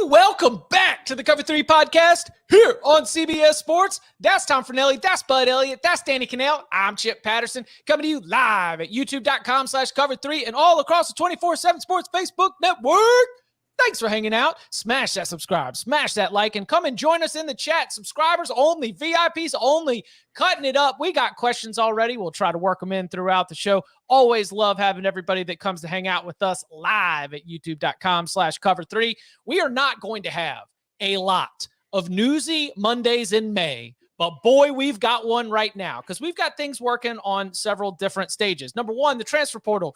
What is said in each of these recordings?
Welcome back to the Cover 3 podcast here on CBS Sports. That's Tom Fornelli. That's Bud Elliott. That's Danny Cannell. I'm Chip Patterson, coming to you live at youtube.com/cover3 and all across the 24/7 Sports Facebook network. Thanks for hanging out. Smash that subscribe, smash that like, and come and join us in the chat. Subscribers only, VIPs only, cutting it up. We got questions already. We'll try to work them in throughout the show. Always love having everybody that comes to hang out with us live at youtube.com/cover3. We are not going to have a lot of newsy Mondays in May, but boy, we've got one right now because we've got things working on several different stages. Number one, the transfer portal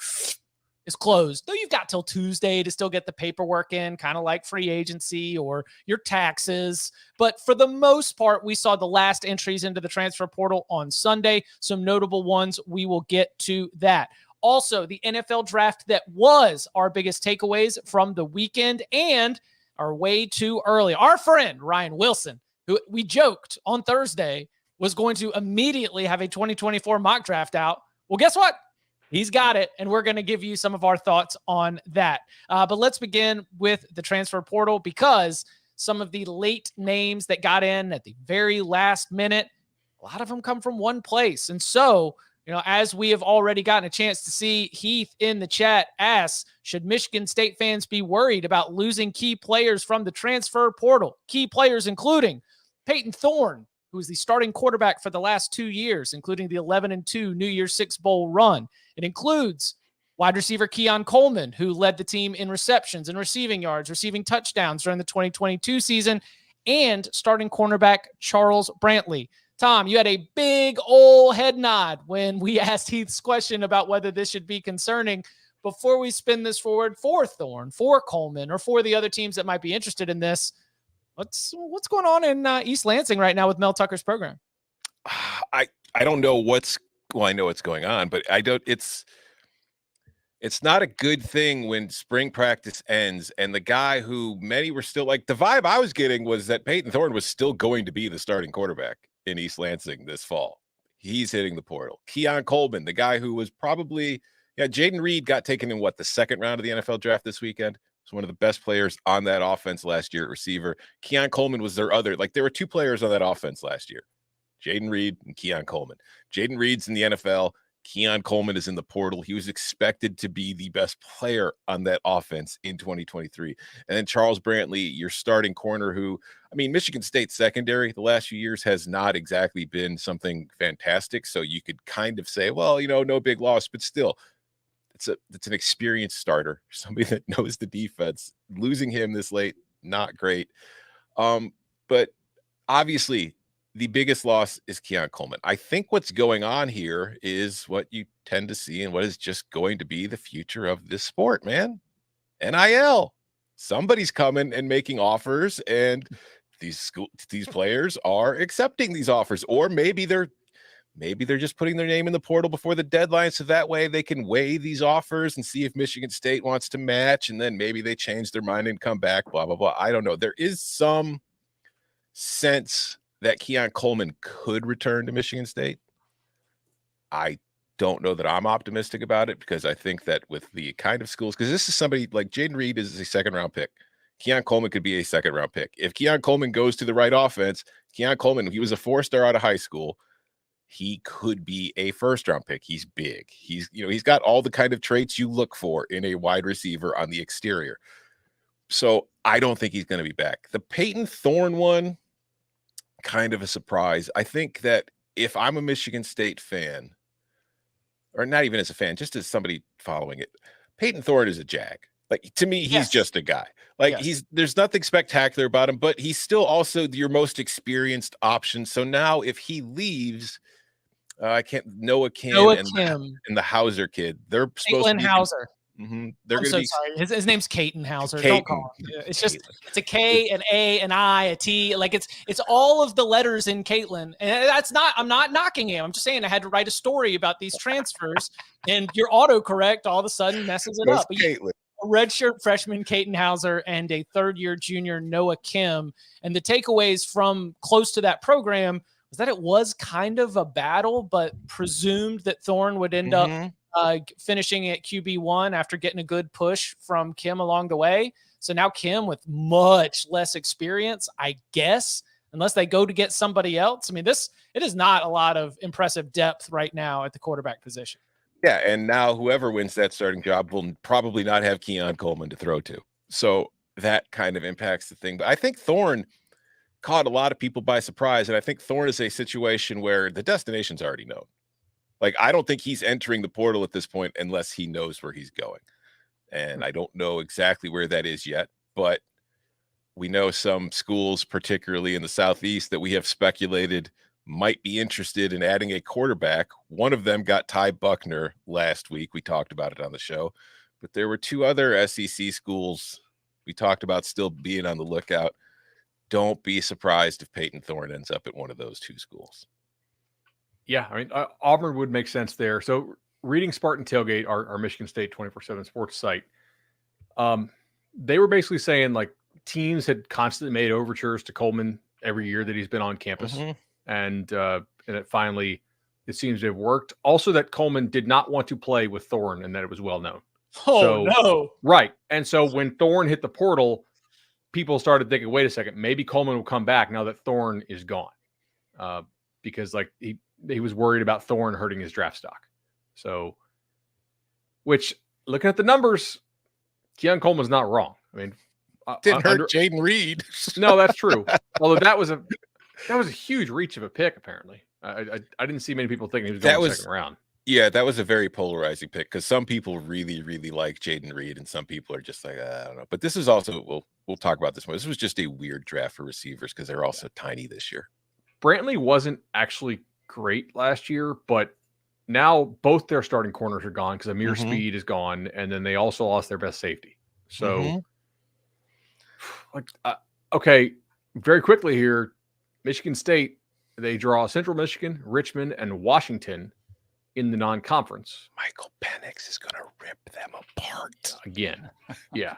is closed. Though you've got till Tuesday to still get the paperwork in, kind of like free agency or your taxes. But for the most part, we saw the last entries into the transfer portal on Sunday. Some notable ones. We will get to that. Also, the NFL draft that was our biggest takeaways from the weekend and are way too early. Our friend, Ryan Wilson, who we joked on Thursday was going to immediately have a 2024 mock draft out. Well, guess what? He's got it, and we're going to give you some of our thoughts on that. But let's begin with the transfer portal because some of the late names that got in at the very last minute, a lot of them come from one place. And so, as we have already gotten a chance to see, Heath in the chat asks, should Michigan State fans be worried about losing key players from the transfer portal? Key players including Peyton Thorne, who is the starting quarterback for the last 2 years, including the 11-2 New Year's Six Bowl run. It includes wide receiver Keon Coleman, who led the team in receptions and receiving yards, receiving touchdowns during the 2022 season, and starting cornerback Charles Brantley. Tom, you had a big old head nod when we asked Heath's question about whether this should be concerning. Before we spin this forward for Thorne, for Coleman, or for the other teams that might be interested in this, what's going on in East Lansing right now with Mel Tucker's program? I don't know I know what's going on, but I don't. It's not a good thing when spring practice ends and the guy who many were still like, the vibe I was getting was that Peyton Thorne was still going to be the starting quarterback in East Lansing this fall. He's hitting the portal. Keon Coleman, the guy who was probably, Jaden Reed got taken in the second round of the NFL draft this weekend. He's one of the best players on that offense last year at receiver. Keon Coleman was their other, there were two players on that offense last year. Jaden Reed and Keon Coleman. Jaden Reed's in the NFL. Keon Coleman is in the portal. He was expected to be the best player on that offense in 2023. And then Charles Brantley, your starting corner who, Michigan State secondary the last few years has not exactly been something fantastic. So you could kind of say, well, no big loss, but still it's an experienced starter, somebody that knows the defense. Losing him this late, not great. But obviously, the biggest loss is Keon Coleman. I think what's going on here is what you tend to see and what is just going to be the future of this sport, man. NIL. Somebody's coming and making offers, and these players are accepting these offers, or maybe they're just putting their name in the portal before the deadline, so that way they can weigh these offers and see if Michigan State wants to match, and then maybe they change their mind and come back, blah, blah, blah. I don't know. There is some sense that Keon Coleman could return to Michigan State. I don't know that I'm optimistic about it because I think that with the kind of schools, because this is somebody like Jaden Reed is a second-round pick. Keon Coleman could be a second-round pick. If Keon Coleman goes to the right offense, Keon Coleman, he was a four-star out of high school. He could be a first-round pick. He's big. He's got all the kind of traits you look for in a wide receiver on the exterior. So I don't think he's going to be back. The Peyton Thorne one, kind of a surprise. I think that if I'm a Michigan State fan, or not even as a fan, just as somebody following it, Peyton Thorne is a jag. To me, he's just a guy. There's nothing spectacular about him, but he's still also your most experienced option. So now if he leaves, Noah Kim and the Hauser kid, they're supposed to be Hauser. Mm-hmm. I'm so sorry. His name's Caton Hauser. Don't call him. It's a K, an A, an I, a T. It's all of the letters in Caitlin. And I'm not knocking him. I'm just saying I had to write a story about these transfers and your autocorrect all of a sudden messes it up. Caitlin. A redshirt freshman Caton Hauser and a third-year junior Noah Kim. And the takeaways from close to that program was that it was kind of a battle, but presumed that Thorne would end up finishing at QB1 after getting a good push from Kim along the way. So now Kim with much less experience, I guess, unless they go to get somebody else. I mean, it is not a lot of impressive depth right now at the quarterback position. Yeah, and now whoever wins that starting job will probably not have Keon Coleman to throw to. So that kind of impacts the thing. But I think Thorne caught a lot of people by surprise, and I think Thorne is a situation where the destination's already known. Like, I don't think he's entering the portal at this point unless he knows where he's going. And I don't know exactly where that is yet, but we know some schools, particularly in the Southeast, that we have speculated might be interested in adding a quarterback. One of them got Ty Buckner last week. We talked about it on the show, but there were two other SEC schools we talked about still being on the lookout. Don't be surprised if Peyton Thorne ends up at one of those two schools. Yeah, I mean, Auburn would make sense there. So reading Spartan Tailgate, our Michigan State 24/7 sports site, they were basically saying like teams had constantly made overtures to Coleman every year that he's been on campus. And it finally, it seems to have worked. Also that Coleman did not want to play with Thorne and that it was well known. Oh, no. Right. And so when Thorne hit the portal, people started thinking, wait a second, maybe Coleman will come back now that Thorne is gone. Because like he was worried about Thorne hurting his draft stock. So, which looking at the numbers, Keon Coleman's not wrong. I mean, didn't hurt Jaden Reed. No, that's true. Although that was a huge reach of a pick. Apparently, I didn't see many people thinking he was going the second round. Yeah, that was a very polarizing pick because some people really, really like Jaden Reed, and some people are just like, I don't know. But this is also we'll talk about this more. This was just a weird draft for receivers because they're also tiny this year. Brantley wasn't actually great last year, but now both their starting corners are gone because Amir Speed is gone, and then they also lost their best safety. So, okay, very quickly here, Michigan State, they draw Central Michigan, Richmond, and Washington in the non-conference. Michael Penix is going to rip them apart again. Yeah.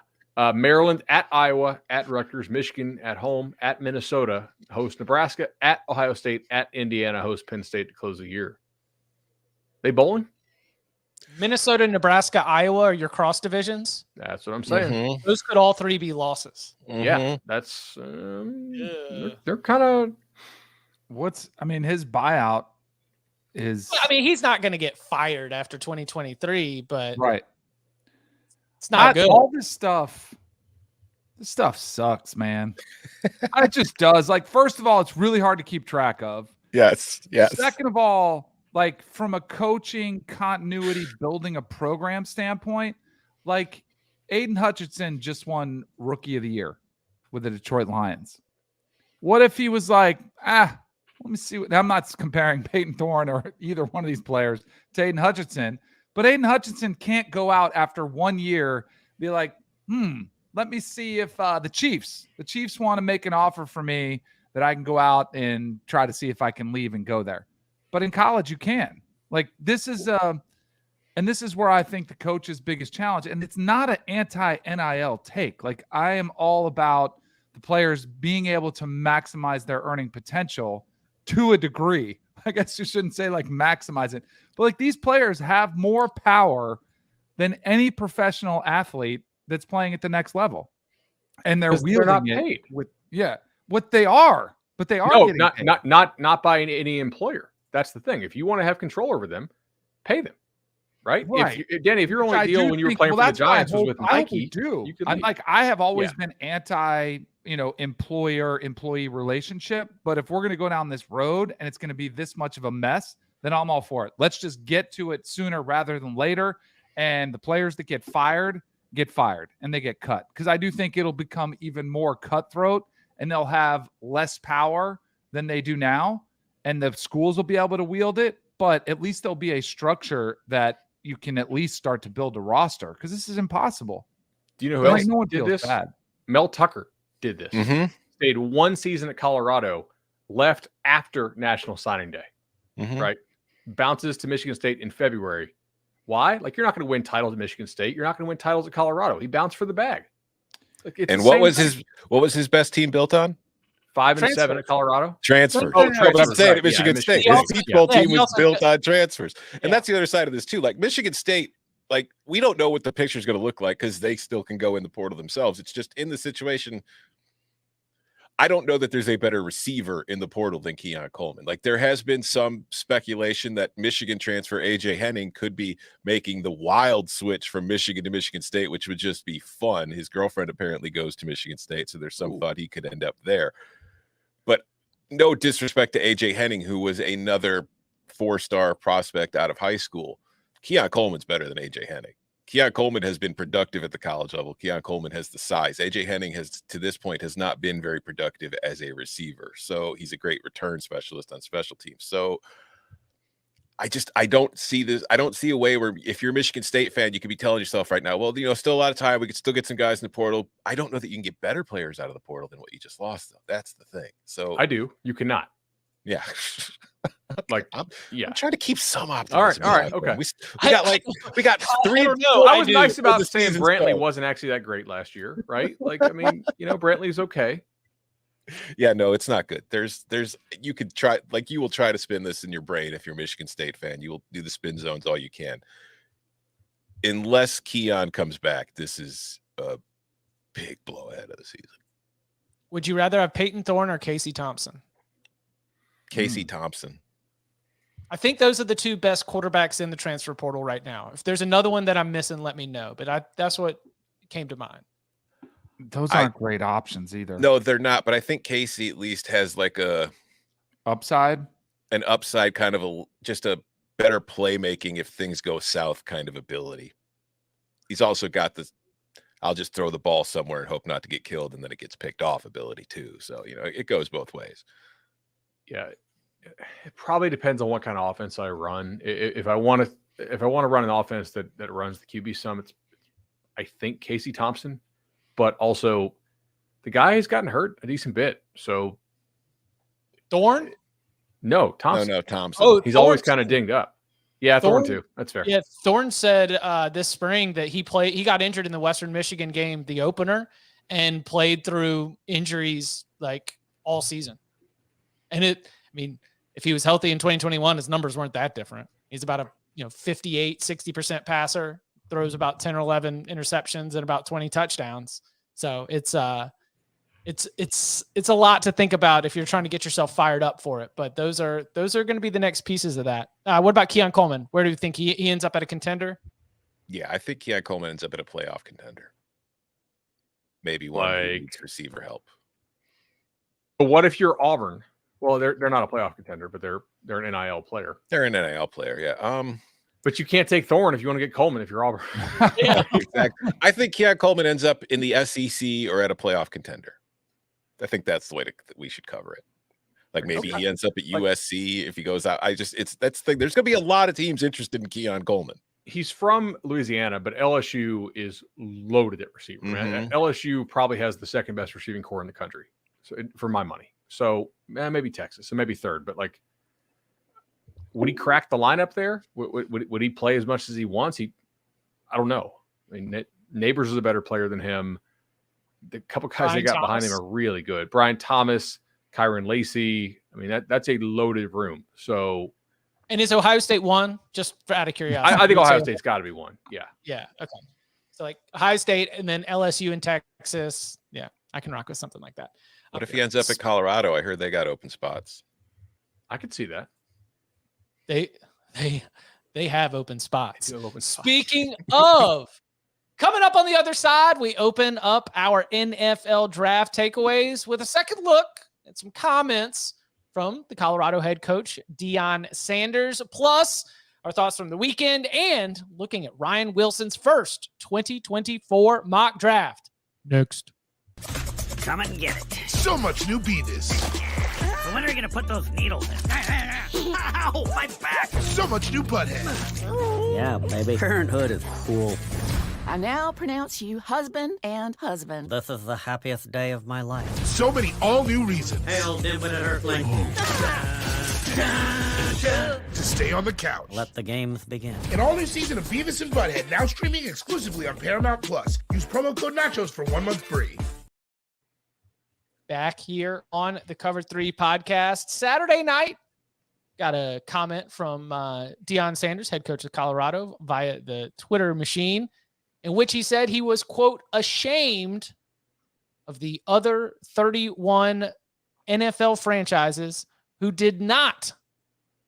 Maryland at Iowa, at Rutgers, Michigan at home, at Minnesota, host Nebraska, at Ohio State, at Indiana, host Penn State to close the year. They bowling? Minnesota, Nebraska, Iowa are your cross divisions. That's what I'm saying. Those could all three be losses. Yeah, that's they're kind of his buyout is. I mean, he's not going to get fired after 2023, but right. It's not good. All this stuff sucks, man. It just does. Like, first of all, it's really hard to keep track of. Yes. Second of all, like from a coaching continuity, building a program standpoint, like Aiden Hutchinson just won Rookie of the Year with the Detroit Lions. What if he was like, let me see. I'm not comparing Peyton Thorne or either one of these players to Aiden Hutchinson, but Aiden Hutchinson can't go out after 1 year, be like, let me see if the Chiefs want to make an offer for me that I can go out and try to see if I can leave and go there. But in college, you can. Like, this is and this is where I think the coach's biggest challenge. And it's not an anti-NIL take. Like, I am all about the players being able to maximize their earning potential to a degree. I guess you shouldn't say like maximize it, but like these players have more power than any professional athlete that's playing at the next level. And they're wielding not it paid. What they are, but they are not by any employer. That's the thing. If you want to have control over them, pay them. Right? Danny, if your only deal when you were playing for the Giants was with Nike, I have always been anti, employer-employee relationship. But if we're going to go down this road and it's going to be this much of a mess, then I'm all for it. Let's just get to it sooner rather than later. And the players that get fired and they get cut. Because I do think it'll become even more cutthroat and they'll have less power than they do now. And the schools will be able to wield it. But at least there'll be a structure that you can at least start to build a roster, because this is impossible. Do you know who else did this? Bad. Mel Tucker did this. Stayed 1 season at Colorado, left after National Signing Day, right? Bounces to Michigan State in February. Why? Like, you're not going to win titles at Michigan State. You're not going to win titles at Colorado. He bounced for the bag. Like, and what was his best team built on? 5 and 7 at Colorado. Transfers. But I'm saying at Michigan State, his Peach Bowl team was built on transfers. And that's the other side of this too. Like, Michigan State, like, we don't know what the picture is going to look like because they still can go in the portal themselves. It's just in the situation. I don't know that there's a better receiver in the portal than Keon Coleman. Like, there has been some speculation that Michigan transfer AJ Henning could be making the wild switch from Michigan to Michigan State, which would just be fun. His girlfriend apparently goes to Michigan State, so there's some thought he could end up there. But no disrespect to AJ Henning, who was another 4-star prospect out of high school. Keon Coleman's better than AJ Henning. Keon Coleman has been productive at the college level. Keon Coleman has the size. AJ Henning has, to this point, has not been very productive as a receiver. So he's a great return specialist on special teams. So I don't see this. I don't see a way where, if you're a Michigan State fan, you could be telling yourself right now, well, still a lot of time. We could still get some guys in the portal. I don't know that you can get better players out of the portal than what you just lost, though. That's the thing. So I do. You cannot. Yeah. I'm trying to keep some optimism. All right. Okay. We got three. I was nice about saying Brantley wasn't actually that great last year, right? Like, I mean, Brantley's okay. Yeah, no, it's not good. There's you could try, like, you will try to spin this in your brain if you're a Michigan State fan. You will do the spin zones all you can. Unless Keon comes back, this is a big blow ahead of the season. Would you rather have Peyton Thorne or Casey Thompson? Casey Thompson. I think those are the two best quarterbacks in the transfer portal right now. If there's another one that I'm missing, let me know. But that's what came to mind. Those aren't great options either. No, they're not. But I think Casey at least has like an upside kind of just a better playmaking if things go south kind of ability. He's also got this, I'll just throw the ball somewhere and hope not to get killed and then it gets picked off ability too. So, it goes both ways. Yeah. It probably depends on what kind of offense I run. If I want to run an offense that runs the QB some, I think Casey Thompson. But also, the guy has gotten hurt a decent bit. So, Thorne? No, Thompson. No, Thompson. Oh, he's always kind of dinged up. Yeah, Thorne too. That's fair. Yeah, Thorne said this spring that he got injured in the Western Michigan game, the opener, and played through injuries like all season. And if he was healthy in 2021, his numbers weren't that different. He's about a 58, 60% passer. Throws about 10 or 11 interceptions and about 20 touchdowns. So it's a lot to think about if you're trying to get yourself fired up for it. But those are going to be the next pieces of that. What about Keon Coleman? Where do you think he ends up at a contender? Yeah, I think Keon Coleman ends up at a playoff contender. Maybe one who needs receiver help. But what if you're Auburn? Well, they're not a playoff contender, but they're an NIL player. They're an NIL player, yeah. But you can't take Thorne if you want to get Coleman if you're Auburn. Yeah, exactly. I think Keon Coleman ends up in the SEC or at a playoff contender. I think that's the way that we should cover it. Like maybe he ends up at USC if he goes out. That's the thing. There's going to be a lot of teams interested in Keon Coleman. He's from Louisiana, but LSU is loaded at receiver. Mm-hmm. LSU probably has the second best receiving core in the country, so for my money. So maybe Texas, so maybe third. But like, would he crack the lineup there? Would he play as much as he wants? I don't know. I mean, Neighbors is a better player than him. The couple guys Brian they got Thomas. behind him are really good. Brian Thomas, Kyron Lacey. I mean, that's a loaded room. So, and is Ohio State one? Just out of curiosity. I think Ohio State's got to be one. Yeah. Yeah. Okay. So like Ohio State and then LSU and Texas. Yeah, I can rock with something like that. What if he ends up at Colorado? I heard they got open spots. I could see that. They have open spots. Open spots. Speaking of, coming up on the other side, we open up our NFL draft takeaways with a second look at some comments from the Colorado head coach, Deion Sanders, plus our thoughts from the weekend and looking at Ryan Wilson's first 2024 mock draft. Next. Come and get it. So much new beavis. When are you going to put those needles in? Ow, my back. So much new butthead. Yeah, baby. Parenthood is cool. I now pronounce you husband and husband. This is the happiest day of my life. So many all new reasons. Hail, dimwit and earthling. To stay on the couch. Let the games begin. An all new season of Beavis and Butthead now streaming exclusively on Paramount Plus. Use promo code Nachos for 1 month free. Back here on the Cover 3 podcast. Saturday night, got a comment from Deion Sanders, head coach of Colorado, via the Twitter machine, in which he said he was, quote, ashamed of the other 31 NFL franchises who did not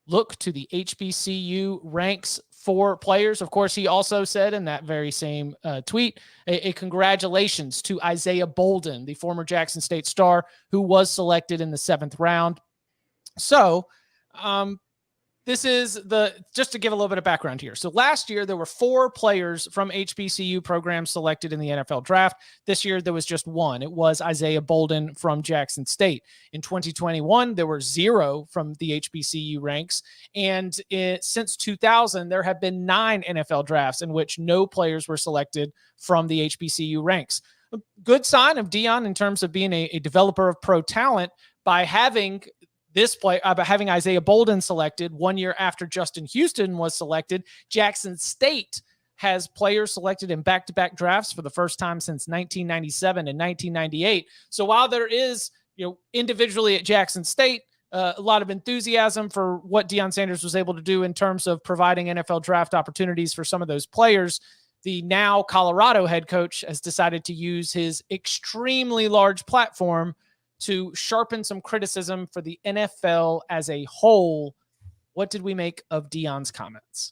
look to the HBCU ranks for players. Of course, he also said in that very same tweet, a congratulations to Isaiah Bolden, the former Jackson State star who was selected in the 7th round. So, this is just to give a little bit of background here. So last year, there were 4 players from HBCU programs selected in the NFL draft. This year, there was just 1. It was Isaiah Bolden from Jackson State. In 2021, there were 0 from the HBCU ranks. And since 2000, there have been 9 NFL drafts in which no players were selected from the HBCU ranks. A good sign of Deion in terms of being a developer of pro talent by having having Isaiah Bolden selected 1 year after Justin Houston was selected. Jackson State has players selected in back-to-back drafts for the first time since 1997 and 1998. So while there is, individually at Jackson State, a lot of enthusiasm for what Deion Sanders was able to do in terms of providing NFL draft opportunities for some of those players, the now Colorado head coach has decided to use his extremely large platform to sharpen some criticism for the NFL as a whole. What did we make of Deion's comments?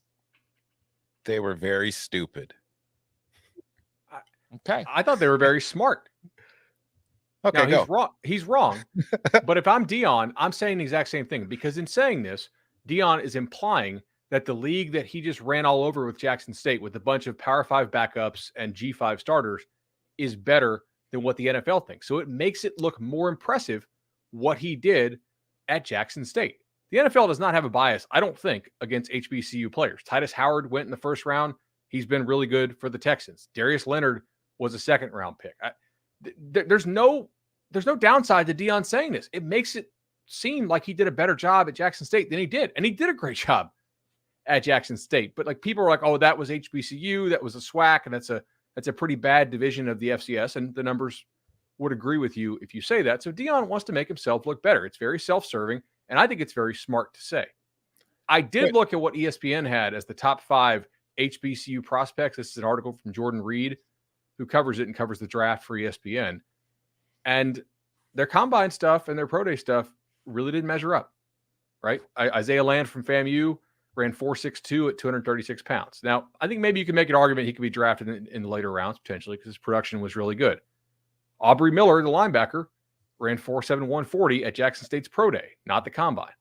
They were very stupid. Okay. I thought they were very smart. Okay, now, he's wrong. He's wrong. But if I'm Deion, I'm saying the exact same thing, because in saying this, Deion is implying that the league that he just ran all over with Jackson State with a bunch of Power 5 backups and G5 starters is better than what the NFL thinks. So it makes it look more impressive what he did at Jackson State. The NFL does not have a bias, I don't think, against HBCU players. Titus Howard went in the 1st round. He's been really good for the Texans. Darius Leonard was a 2nd round pick. There's no downside to Deion saying this. It makes it seem like he did a better job at Jackson State than he did. And he did a great job at Jackson State. But people are like, oh, that was HBCU. That was a SWAC. And that's a pretty bad division of the FCS, and the numbers would agree with you if you say that. So Deion wants to make himself look better. It's very self-serving, and I think it's very smart to say. I did look at what ESPN had as the top 5 HBCU prospects. This is an article from Jordan Reed, who covers it and covers the draft for ESPN. And their combine stuff and their pro day stuff really didn't measure up, right? Isaiah Land from FAMU ran 4.62 at 236 pounds. Now, I think maybe you can make an argument he could be drafted in the later rounds, potentially, because his production was really good. Aubrey Miller, the linebacker, ran 4.71 40 at Jackson State's pro day, not the combine.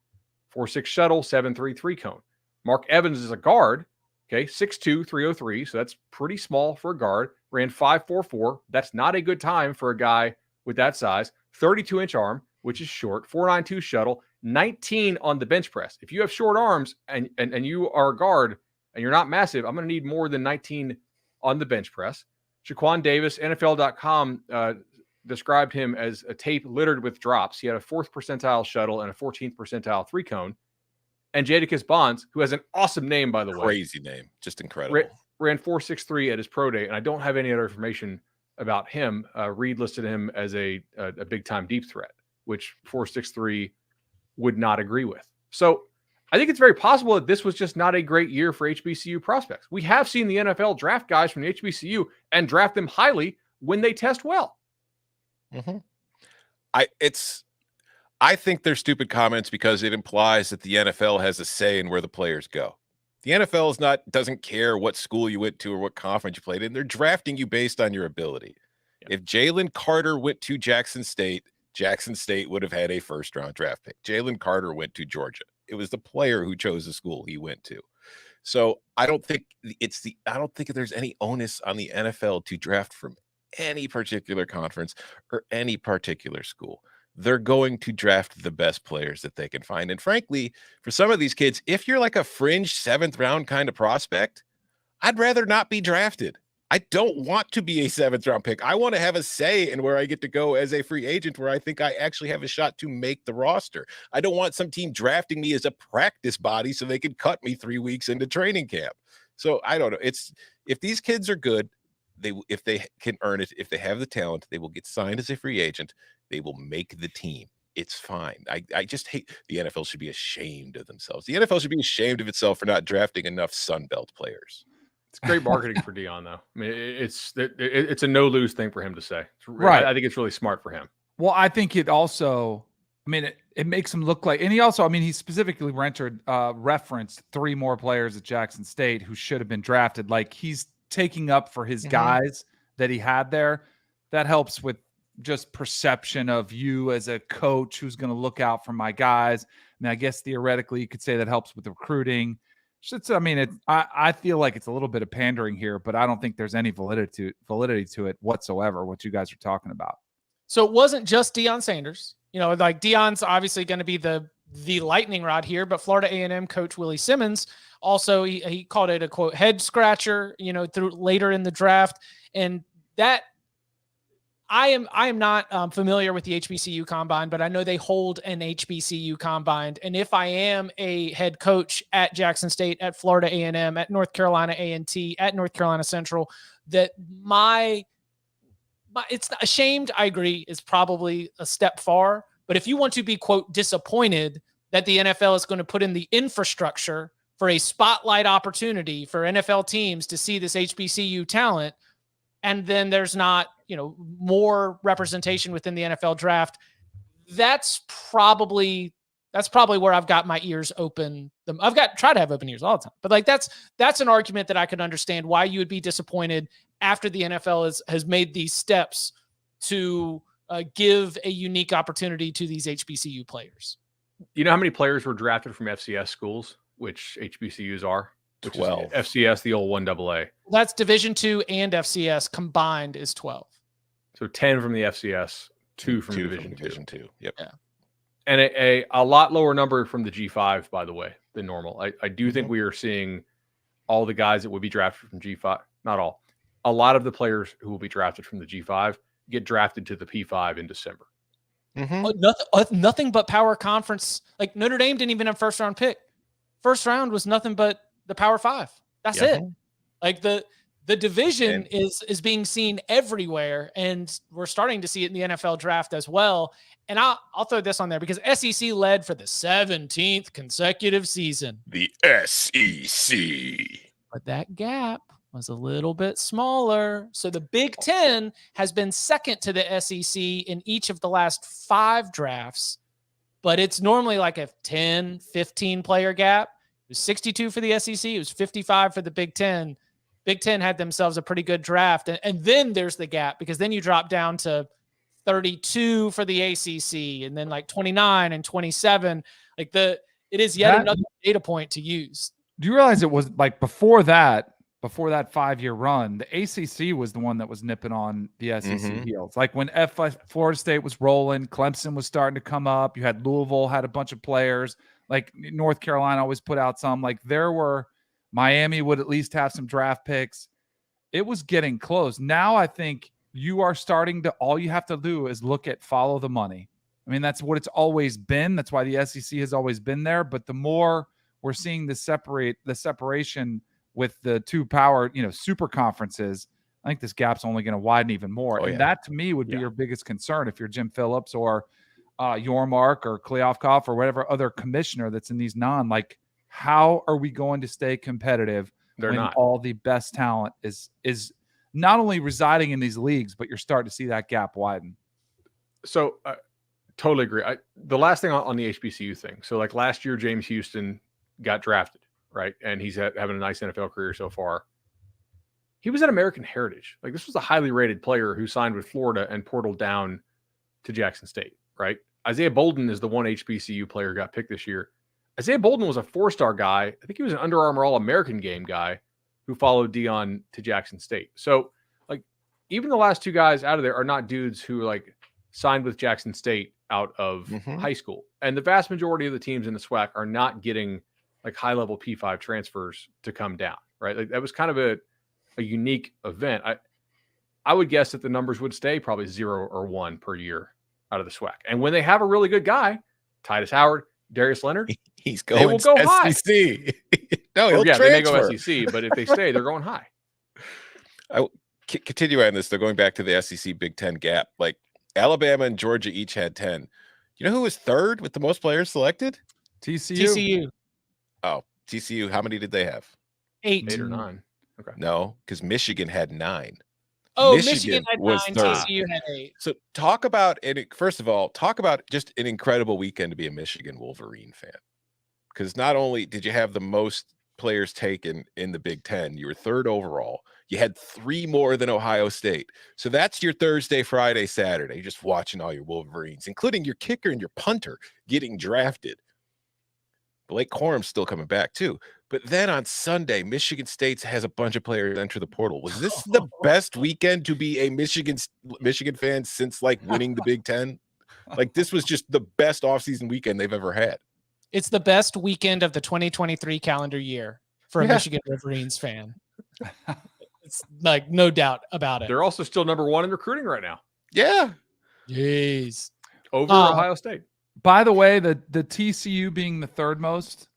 4.6 shuttle, 7.3 3-cone. Mark Evans is a guard, 6'2", 303, so that's pretty small for a guard. Ran 5.44. That's not a good time for a guy with that size. 32-inch arm, which is short. 4.92 shuttle. 19 on the bench press. If you have short arms and you are a guard and you're not massive, I'm going to need more than 19 on the bench press. Shaquan Davis, NFL.com described him as a tape littered with drops. He had a 4th percentile shuttle and a 14th percentile 3-cone. And Jadakiss Bonds, who has an awesome name, by the way. Crazy name. Just incredible. Ran 4.63 at his pro day. And I don't have any other information about him. Reed listed him as a big-time deep threat, which 4.63 would not agree with. So I think it's very possible that this was just not a great year for HBCU prospects. We have seen the NFL draft guys from the HBCU and draft them highly when they test well. Mm-hmm. I think they're stupid comments because it implies that the NFL has a say in where the players go. The NFL doesn't care what school you went to or what conference you played in. They're drafting you based on your ability. Yeah. If Jalen Carter went to Jackson State would have had a 1st-round draft pick. Jalen Carter went to Georgia. It was the player who chose the school he went to. So I don't think there's any onus on the NFL to draft from any particular conference or any particular school. They're going to draft the best players that they can find. And frankly, for some of these kids, if you're like a fringe 7th round kind of prospect, I'd rather not be drafted. I don't want to be a 7th round pick. I want to have a say in where I get to go as a free agent, where I think I actually have a shot to make the roster. I don't want some team drafting me as a practice body so they can cut me 3 weeks into training camp. So I don't know. If these kids are good, if they can earn it, if they have the talent, they will get signed as a free agent. They will make the team. it's fine. I just hate the NFL should be ashamed of themselves. The NFL should be ashamed of itself for not drafting enough Sun Belt players. It's great marketing for Deion, though. I mean, it's a no-lose thing for him to say. Right. I think it's really smart for him. Well, I think it also, I mean, it makes him look like, and he also, I mean, he specifically referenced 3 more players at Jackson State who should have been drafted. Like, he's taking up for his guys that he had there. That helps with just perception of you as a coach who's going to look out for my guys. I mean, I guess theoretically you could say that helps with recruiting. I feel like it's a little bit of pandering here, but I don't think there's any validity to it whatsoever, what you guys are talking about. So it wasn't just Deion Sanders. You know, like Deion's obviously going to be the lightning rod here, but Florida A&M coach Willie Simmons also, he called it a quote head scratcher, you know, through later in the draft. And that I am not familiar with the HBCU combine, but I know they hold an HBCU combine. And if I am a head coach at Jackson State, at Florida A&M, at North Carolina A&T, at North Carolina Central, that it's ashamed, I agree, is probably a step far. But if you want to be, quote, disappointed that the NFL is going to put in the infrastructure for a spotlight opportunity for NFL teams to see this HBCU talent, and then there's not, you know, more representation within the NFL draft, that's probably where I've got my ears open. I've tried to have open ears all the time, but like that's an argument that I could understand why you would be disappointed after the NFL has made these steps to give a unique opportunity to these HBCU players. You know how many players were drafted from FCS schools, which HBCUs are? 12. FCS, the old 1AA. That's Division II and FCS combined is 12. So 10 from the FCS, 2 from Division II. Yep. Yeah. And a lot lower number from the G5, by the way, than normal. I do think we are seeing all the guys that would be drafted from G5, not all. A lot of the players who will be drafted from the G5 get drafted to the P5 in December. Nothing but power conference. Like Notre Dame didn't even have first round pick. First round was nothing but the Power 5. That's it. Like the division is being seen everywhere, and we're starting to see it in the NFL draft as well. And I'll throw this on there because SEC led for the 17th consecutive season. The SEC. But that gap was a little bit smaller. So the Big Ten has been second to the SEC in each of the last 5 drafts, but it's normally like a 10, 15 player gap. It was 62 for the SEC. It was 55 for the Big Ten. Big Ten had themselves a pretty good draft. And then there's the gap because then you drop down to 32 for the ACC and then like 29 and 27. Like it is yet another data point to use. Do you realize it was like before that 5-year run, the ACC was the one that was nipping on the SEC heels. Like when Florida State was rolling, Clemson was starting to come up. You had Louisville had a bunch of players. Like North Carolina always put out some. Like Miami would at least have some draft picks. It was getting close. Now I think you are starting to, all you have to do is follow the money. I mean, that's what it's always been. That's why the SEC has always been there. But the more we're seeing the separation with the 2 power, super conferences, I think this gap's only going to widen even more. That to me would be your biggest concern if you're Jim Phillips or Yormark or Kliavkoff or whatever other commissioner that's in these like, how are we going to stay competitive when all the best talent is not only residing in these leagues, but you're starting to see that gap widen? So totally agree. The last thing on the HBCU thing. So like last year, James Houston got drafted, right? And he's having a nice NFL career so far. He was at American Heritage. Like this was a highly rated player who signed with Florida and portaled down to Jackson State, right? Isaiah Bolden is the one HBCU player who got picked this year. Isaiah Bolden was a 4-star guy. I think he was an Under Armour All-American game guy who followed Deion to Jackson State. So like even the last 2 guys out of there are not dudes who like signed with Jackson State out of high school. And the vast majority of the teams in the SWAC are not getting like high-level P5 transfers to come down, right? Like that was kind of a unique event. I would guess that the numbers would stay probably 0 or 1 per year out of the SWAC. And when they have a really good guy, Titus Howard, Darius Leonard, he's going they will go high. SEC. No, he'll they may go transfer. SEC, but if they stay, they're going high. I continue on this. They're going back to the SEC Big Ten gap. Like Alabama and Georgia each had 10. You know who was third with the most players selected? TCU. TCU Oh, TCU. How many did they have? 8. 8 or 9. Okay. No, because Michigan had 9. Oh, Michigan had 9. was third. TCU had 8. So talk about it. First of all, talk about just an incredible weekend to be a Michigan Wolverine fan. Because not only did you have the most players taken in the Big Ten, you were third overall. You had 3 more than Ohio State. So that's your Thursday, Friday, Saturday. You're just watching all your Wolverines, including your kicker and your punter getting drafted. Blake Corum's still coming back too. But then on Sunday, Michigan State has a bunch of players enter the portal. Was this the best weekend to be a Michigan fan since like winning the Big Ten? Like this was just the best offseason weekend they've ever had. It's the best weekend of the 2023 calendar year for a Michigan Wolverines fan. It's like no doubt about it. They're also still number 1 in recruiting right now. Yeah. Jeez. Over Ohio State. By the way, the TCU being the third most,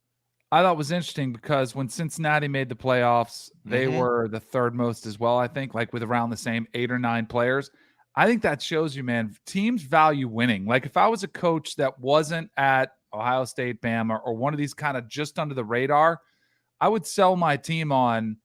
I thought was interesting because when Cincinnati made the playoffs, they were the third most as well, I think, like with around the same 8 or 9 players. I think that shows you, man, teams value winning. Like if I was a coach that wasn't at Ohio State, Bama, or one of these kind of just under the radar, I would sell my team on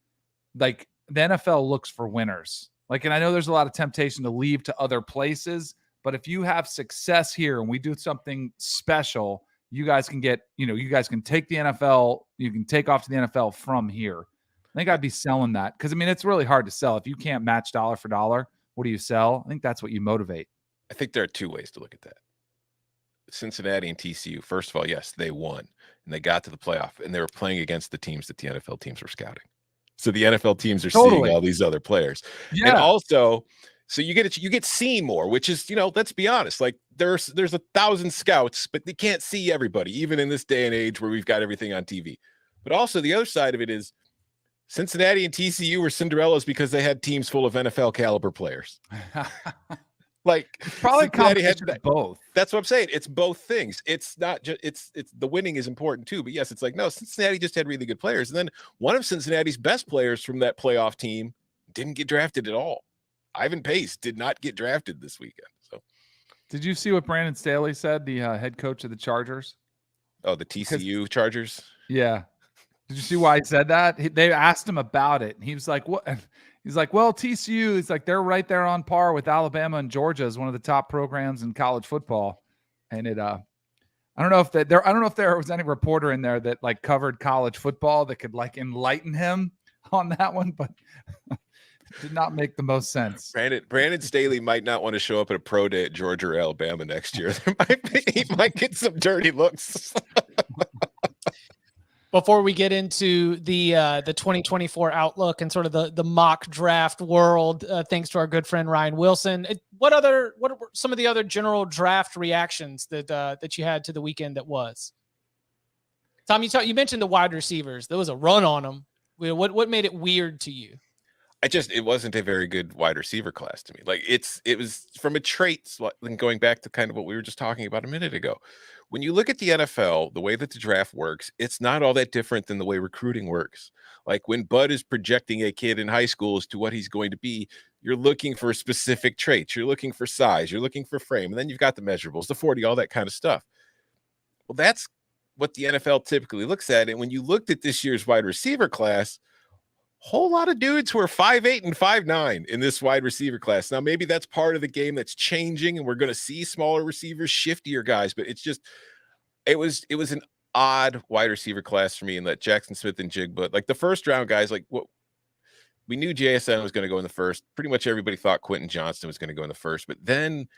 like the NFL looks for winners. Like, and I know there's a lot of temptation to leave to other places, but if you have success here and we do something special, you guys can get, you guys can take the NFL, you can take off to the NFL from here. I think I'd be selling that because, I mean, it's really hard to sell. If you can't match dollar for dollar, what do you sell? I think that's what you motivate. I think there are 2 ways to look at that. Cincinnati and TCU, first of all, yes, they won and they got to the playoff and they were playing against the teams that the NFL teams were scouting. So the NFL teams are seeing all these other players. Yeah. And also, so you get seen more, which is, let's be honest, like there's 1,000 scouts, but they can't see everybody, even in this day and age where we've got everything on TV. But also the other side of it is Cincinnati and TCU were Cinderellas because they had teams full of NFL caliber players. Like probably competition had both. That's what I'm saying. It's both things. It's not just it's the winning is important too. But yes, it's like no, Cincinnati just had really good players, and then one of Cincinnati's best players from that playoff team didn't get drafted at all. Ivan Pace did not get drafted this weekend. So, did you see what Brandon Staley said, the head coach of the Chargers? Oh, the TCU Chargers. Yeah. Did you see why he said that? They asked him about it, and he was like, "What?" He's like, well, TCU is like they're right there on par with Alabama and Georgia as one of the top programs in college football. And I don't know if there was any reporter in there that like covered college football that could like enlighten him on that one, but did not make the most sense. Brandon Staley might not want to show up at a pro day at Georgia or Alabama next year. He might get some dirty looks. Before we get into the 2024 outlook and sort of the mock draft world, thanks to our good friend Ryan Wilson, what were some of the other general draft reactions that you had to the weekend that was? Tom, you mentioned the wide receivers. There was a run on them. What made it weird to you? It wasn't a very good wide receiver class to me. Like it was from a trait, going back to kind of what we were just talking about a minute ago. When you look at the NFL, the way that the draft works, it's not all that different than the way recruiting works. Like when Bud is projecting a kid in high school as to what he's going to be, you're looking for specific traits. You're looking for size. You're looking for frame. And then you've got the measurables, the 40, all that kind of stuff. Well, that's what the NFL typically looks at. And when you looked at this year's wide receiver class, whole lot of dudes who are 5'8" and 5'9" in this wide receiver class. Now, maybe that's part of the game that's changing, and we're going to see smaller receivers, shiftier guys. But it's just, it was an odd wide receiver class for me. And that Jackson Smith and Jigba, like the first round guys, like what we knew JSN was going to go in the first. Pretty much everybody thought Quentin Johnston was going to go in the first. But then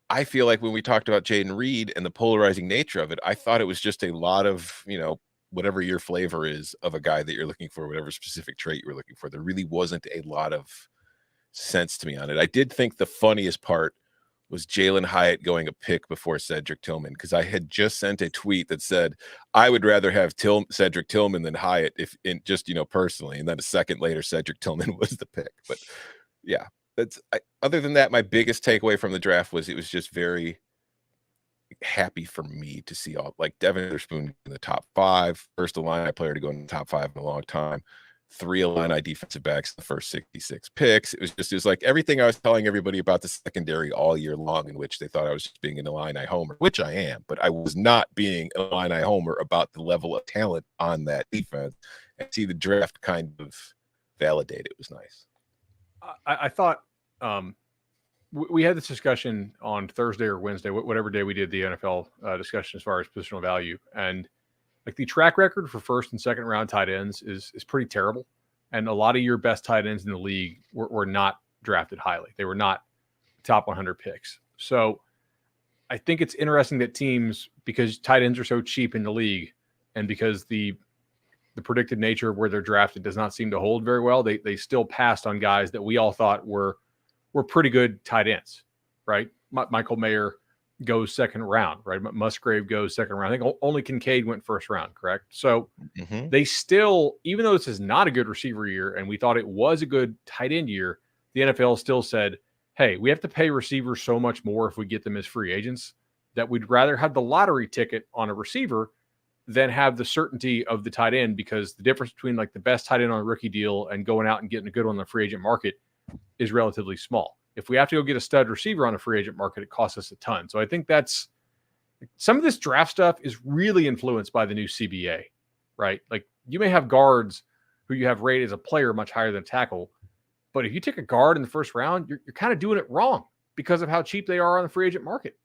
I feel like when we talked about Jaden Reed and the polarizing nature of it, I thought it was just a lot of, whatever your flavor is of a guy that you're looking for, whatever specific trait you were looking for. There really wasn't a lot of sense to me on it. I did think the funniest part was Jalen Hyatt going a pick before Cedric Tillman, because I had just sent a tweet that said, I would rather have Cedric Tillman than Hyatt if in just, personally. And then a second later, Cedric Tillman was the pick. But yeah, other than that, my biggest takeaway from the draft was it was just very happy for me to see all like Devin Witherspoon in the top 5, first Illini player to go in the top 5 in a long time. 3 Illini defensive backs in the first 66 picks. It was like everything I was telling everybody about the secondary all year long, in which they thought I was just being an Illini homer, which I am, but I was not being an Illini homer about the level of talent on that defense. And see the draft kind of validate it was nice. I thought we had this discussion on Thursday or Wednesday, whatever day we did the NFL discussion as far as positional value. And like the track record for first and second round tight ends is pretty terrible. And a lot of your best tight ends in the league were not drafted highly. They were not top 100 picks. So I think it's interesting that teams, because tight ends are so cheap in the league and because the predicted nature of where they're drafted does not seem to hold very well, they still passed on guys that we all thought were pretty good tight ends, right? Michael Mayer goes second round, right? Musgrave goes second round. I think only Kincaid went first round, correct? So they still, even though this is not a good receiver year and we thought it was a good tight end year, the NFL still said, hey, we have to pay receivers so much more if we get them as free agents that we'd rather have the lottery ticket on a receiver than have the certainty of the tight end, because the difference between like the best tight end on a rookie deal and going out and getting a good one on the free agent market is relatively small. If we have to go get a stud receiver on a free agent market, it costs us a ton. So I think that's some of this draft stuff is really influenced by the new CBA, right? Like you may have guards who you have rated as a player much higher than a tackle, but if you take a guard in the first round, you're kind of doing it wrong because of how cheap they are on the free agent market.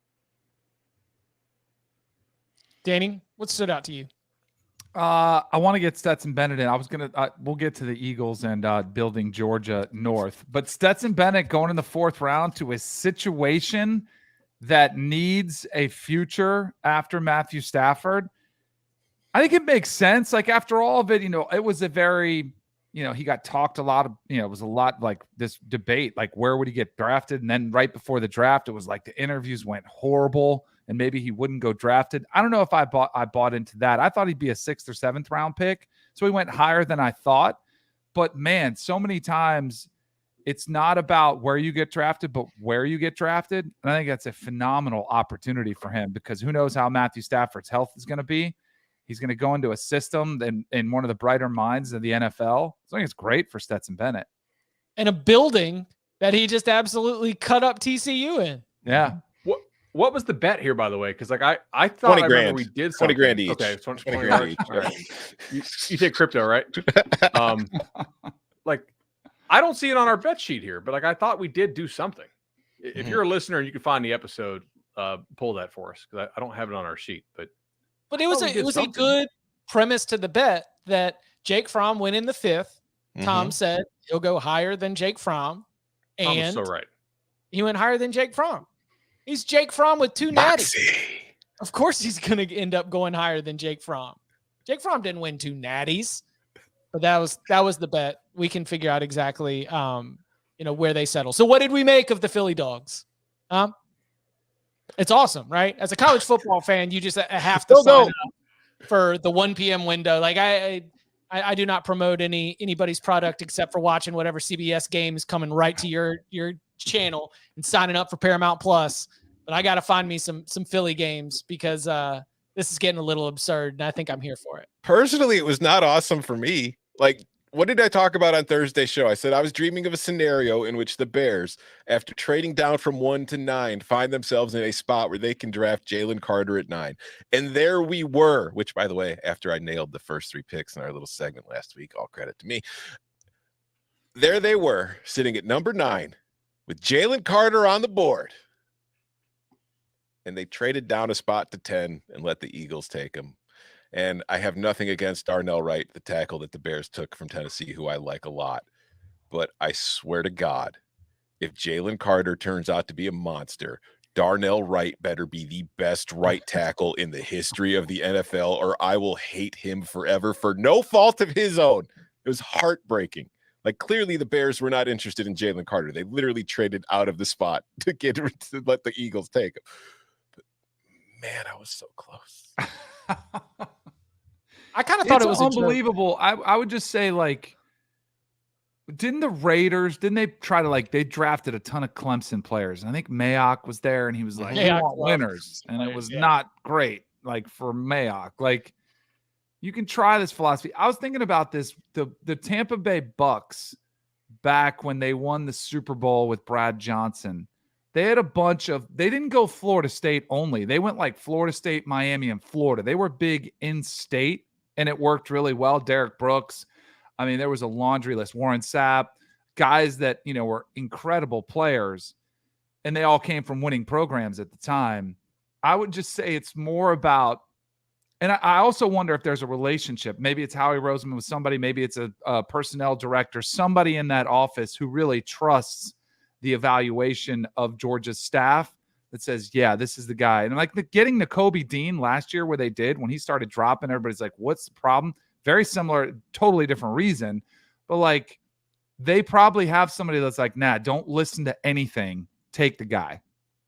Danny, what stood out to you? I want to get Stetson Bennett in. I was going to, we'll get to the Eagles and building Georgia North, but Stetson Bennett going in the 4th round to a situation that needs a future after Matthew Stafford. I think it makes sense. Like after all of it, it was a very, he got talked a lot of, it was a lot like this debate, like where would he get drafted? And then right before the draft, it was like the interviews went horrible and maybe he wouldn't go drafted. I don't know if I bought into that. I thought he'd be a 6th or 7th round pick. So he went higher than I thought. But man, so many times it's not about where you get drafted, but where you get drafted. And I think that's a phenomenal opportunity for him, because who knows how Matthew Stafford's health is going to be. He's going to go into a system in one of the brighter minds of the NFL. So I think it's great for Stetson Bennett. And a building that he just absolutely cut up TCU in. Yeah. What was the bet here, by the way? Because like I thought I remember we did something. 20 grand each. Okay, 20 grand each. Right. You take crypto, right? Like I don't see it on our bet sheet here, but like I thought we did do something. If you're a listener and you can find the episode, pull that for us, because I don't have it on our sheet. But it was a good premise to the bet that Jake Fromm went in the 5th. Tom said he'll go higher than Jake Fromm, and so right. He went higher than Jake Fromm. He's Jake Fromm with 2 natties. Of course he's going to end up going higher than Jake Fromm. Jake Fromm didn't win 2 natties, but that was the bet. We can figure out exactly where they settle. So what did we make of the Philly Dogs? It's awesome, right? As a college football fan, you just have to sign up for the 1 p.m. window. Like I do not promote anybody's product except for watching whatever CBS game is coming right to your channel and signing up for Paramount Plus. But I got to find me some Philly games, because this is getting a little absurd, and I think I'm here for it. Personally, it was not awesome for me. Like, what did I talk about on Thursday's show? I said I was dreaming of a scenario in which the Bears, after trading down from 1 to 9, find themselves in a spot where they can draft Jalen Carter at 9. And there we were, which, by the way, after I nailed the first 3 picks in our little segment last week, all credit to me. There they were, sitting at number 9 with Jalen Carter on the board. And they traded down a spot to 10 and let the Eagles take him. And I have nothing against Darnell Wright, the tackle that the Bears took from Tennessee, who I like a lot. But I swear to God, if Jalen Carter turns out to be a monster, Darnell Wright better be the best right tackle in the history of the NFL, or I will hate him forever for no fault of his own. It was heartbreaking. Like, clearly the Bears were not interested in Jalen Carter. They literally traded out of the spot to let the Eagles take him. But man, I was so close. I kind of thought it was unbelievable. I would just say, like, didn't the Raiders, didn't they try to, like, they drafted a ton of Clemson players. I think Mayock was there, and he was like, we want winners. And it was not great, like, for Mayock. Like, You can try this philosophy. I was thinking about this. The Tampa Bay Bucks, back when they won the Super Bowl with Brad Johnson, they had they didn't go Florida State only. They went like Florida State, Miami, and Florida. They were big in state, and it worked really well. Derek Brooks. I mean, there was a laundry list. Warren Sapp, guys that, were incredible players, and they all came from winning programs at the time. I would just say it's more about, and I also wonder if there's a relationship. Maybe it's Howie Roseman with somebody. Maybe it's a personnel director, somebody in that office who really trusts the evaluation of Georgia's staff that says, yeah, this is the guy. And like getting Nakobe Dean last year where they did, when he started dropping, everybody's like, what's the problem? Very similar, totally different reason. But like, they probably have somebody that's like, nah, don't listen to anything. Take the guy,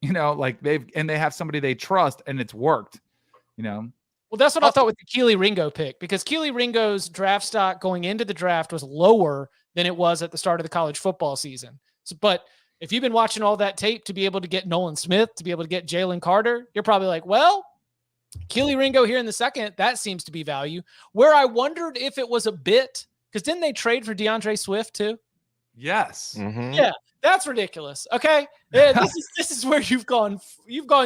they have somebody they trust, and it's worked, Well, that's what I thought with the Keely Ringo pick, because Keely Ringo's draft stock going into the draft was lower than it was at the start of the college football season. But if you've been watching all that tape to be able to get Nolan Smith, to be able to get Jalen Carter, you're probably like, well, Keely Ringo here in the second, that seems to be value. Where I wondered if it was a bit, because didn't they trade for DeAndre Swift too? Yes. Mm-hmm. Yeah, that's ridiculous. Okay, yeah, this is where you've gone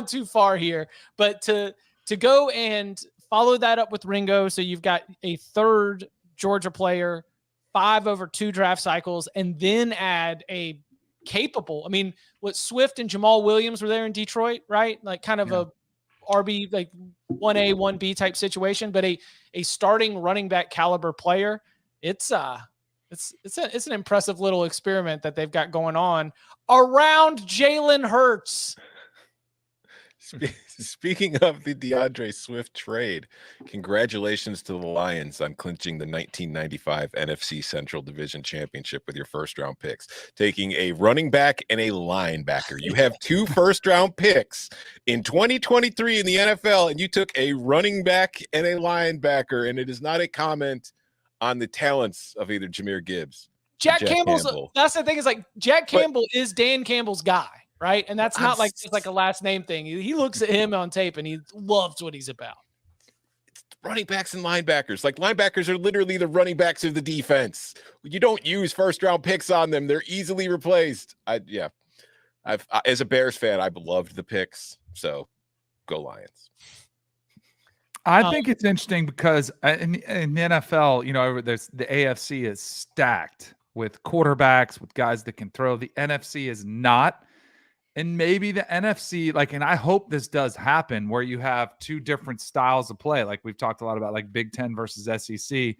too far here. But to go and follow that up with Ringo, so you've got a third Georgia player, 5 over 2 draft cycles, and then add a capable. I mean, what Swift and Jamal Williams were there in Detroit, right? Like kind of a RB, like 1A, 1B type situation, but a starting running back caliber player. It's an impressive little experiment that they've got going on around Jalen Hurts. Speaking of the DeAndre Swift trade, congratulations to the Lions on clinching the 1995 NFC Central Division Championship with your first-round picks, taking a running back and a linebacker. You have 2 first-round picks in 2023 in the NFL, and you took a running back and a linebacker, and it is not a comment on the talents of either Jahmyr Gibbs. Jack Campbell. That's the thing, is like Jack Campbell is Dan Campbell's guy. Right. And that's not like just like a last name thing. He looks at him on tape and he loves what he's about. It's running backs and linebackers. Like, linebackers are literally the running backs of the defense. You don't use first round picks on them. They're easily replaced. As a Bears fan, I loved the picks. So go Lions. I think it's interesting because in the NFL, there's the AFC is stacked with quarterbacks, with guys that can throw. The NFC is not. And maybe the NFC, and I hope this does happen, where you have 2 different styles of play. Like we've talked a lot about, like Big Ten versus SEC,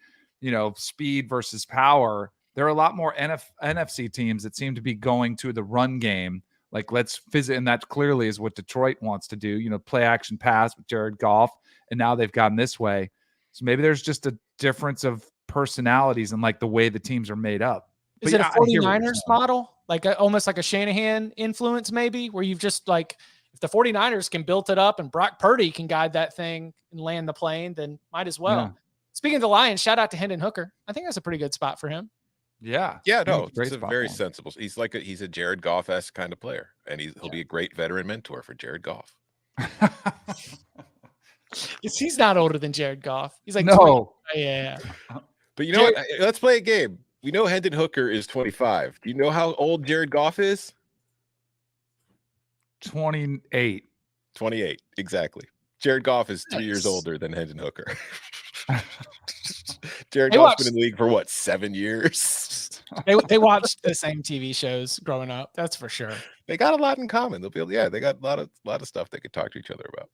speed versus power. There are a lot more NFC teams that seem to be going to the run game. Like, let's visit, and that clearly is what Detroit wants to do, play action pass with Jared Goff. And now they've gone this way. So maybe there's just a difference of personalities and like the way the teams are made up. Is it a 49ers model? Like almost like a Shanahan influence, maybe, where you've just like, if the 49ers can build it up and Brock Purdy can guide that thing and land the plane, then might as well. Yeah. Speaking of the Lions, shout out to Hendon Hooker. I think that's a pretty good spot for him. Yeah. Yeah, no, it's a very sensible. He's he's a Jared Goff-esque kind of player, and he'll be a great veteran mentor for Jared Goff. He's not older than Jared Goff. He's like, no. 20. Yeah. But what? Let's play a game. We know Hendon Hooker is 25. Do you know how old Jared Goff is? 28. 28, exactly. Jared Goff is 3 years older than Hendon Hooker. Jared Goff's been in the league for 7 years? They watched the same TV shows growing up. That's for sure. They got a lot in common. They got a lot of stuff they could talk to each other about.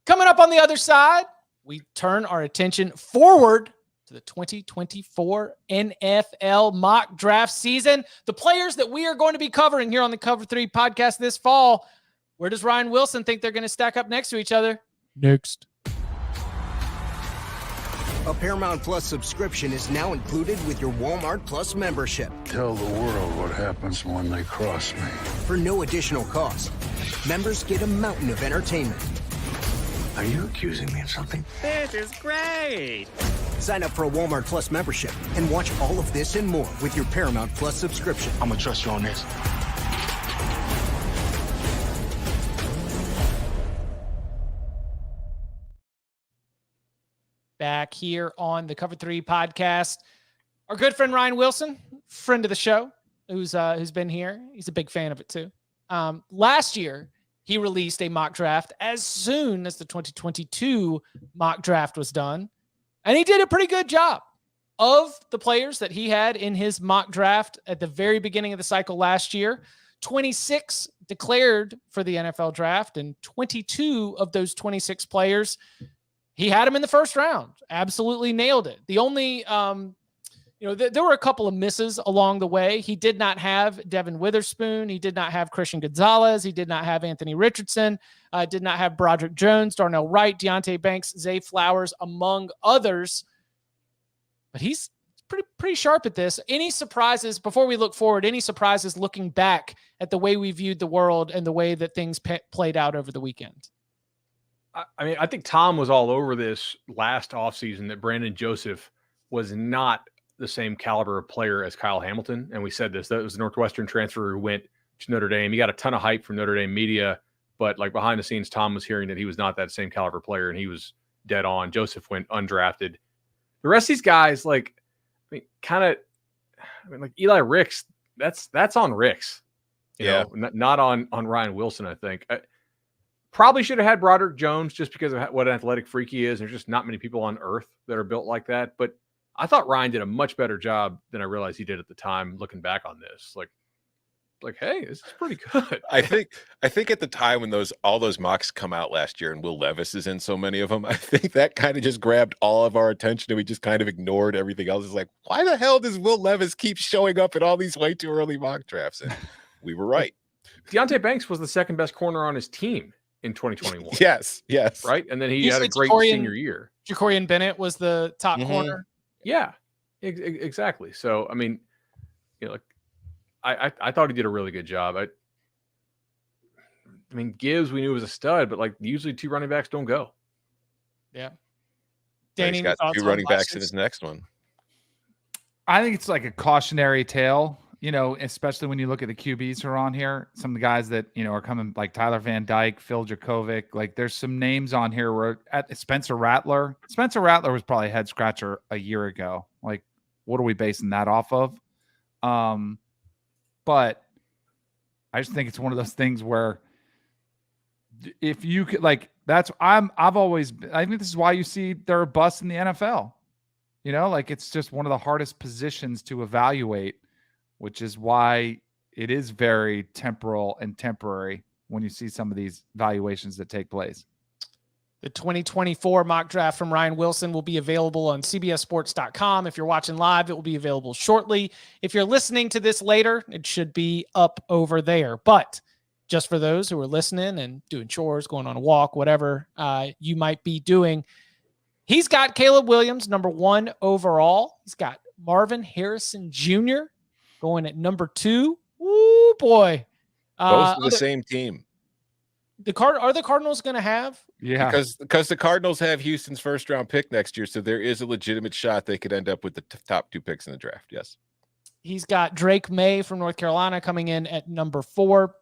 Coming up on the other side, we turn our attention forward to the 2024 NFL mock draft season. The players that we are going to be covering here on the Cover 3 podcast this fall. Where does Ryan Wilson think they're going to stack up next to each other? Next. A Paramount Plus subscription is now included with your Walmart Plus membership. Tell the world what happens when they cross me. For no additional cost, members get a mountain of entertainment. Are you accusing me of something? This is great. Sign up for a Walmart Plus membership and watch all of this and more with your Paramount Plus subscription. I'm gonna trust you on this. back here on the Cover 3 podcast. Our good friend Ryan Wilson, friend of the show, who's been here. He's a big fan of it too. Last year, he released a mock draft as soon as the 2022 mock draft was done, and he did a pretty good job. Of the players that he had in his mock draft at the very beginning of the cycle last year, 26 declared for the NFL draft, and 22 of those 26 players, he had them in the first round. Absolutely nailed it. The only, there were a couple of misses along the way. He did not have Devin Witherspoon. He did not have Christian Gonzalez. He did not have Anthony Richardson. Did not have Broderick Jones, Darnell Wright, Deontay Banks, Zay Flowers, among others. But he's pretty sharp at this. Any surprises before we look forward? Any surprises looking back at the way we viewed the world and the way that things played out over the weekend? I mean, I think Tom was all over this last offseason that Brandon Joseph was not the same caliber of player as Kyle Hamilton. And we said this, that was a Northwestern transfer who went to Notre Dame. He got a ton of hype from Notre Dame media, but like behind the scenes, Tom was hearing that he was not that same caliber player, and he was dead on. Joseph went undrafted. The rest of these guys, like Eli Ricks, that's on Ricks, you know, not on Ryan Wilson. I think probably should have had Broderick Jones just because of what an athletic freak he is. There's just not many people on earth that are built like that. But I thought Ryan did a much better job than I realized he did at the time. Looking back on this, like, hey, this is pretty good. I think at the time when all those mocks come out last year and Will Levis is in so many of them, I think that kind of just grabbed all of our attention and we just kind of ignored everything else. It's like, why the hell does Will Levis keep showing up in all these way too early mock drafts? And we were right. Deontay Banks was the second best corner on his team in 2021. Yes. Right. And then he had a great senior year. Jacorian Bennett was the top corner. Yeah, exactly. So, I mean, you know, like, I thought he did a really good job. I mean, Gibbs we knew was a stud, but like usually two running backs don't go. Yeah. Danny, he's got two running backs in his next one. I think it's like a cautionary tale, you know, especially when you look at the QBs who are on here. Some of the guys that, you know, are coming like Tyler Van Dyke, Phil Jakovic. Like there's some names on here where Spencer Rattler was probably a head scratcher a year ago. Like, what are we basing that off of? But I just think it's one of those things where if you could, like, I think this is why you see there are busts in the NFL. You know, like it's just one of the hardest positions to evaluate, which is why it is very temporal and temporary when you see some of these valuations that take place. The 2024 mock draft from Ryan Wilson will be available on cbssports.com. If you're watching live, it will be available shortly. If you're listening to this later, it should be up over there. But just for those who are listening and doing chores, going on a walk, whatever you might be doing, he's got Caleb Williams, number 1 overall. He's got Marvin Harrison Jr. going at number 2. Woo, boy. Both the same team. Are the Cardinals going to have? Yeah, because the Cardinals have Houston's first round pick next year, so there is a legitimate shot they could end up with the top 2 picks in the draft. Yes, he's got Drake May from North Carolina coming in at number 4,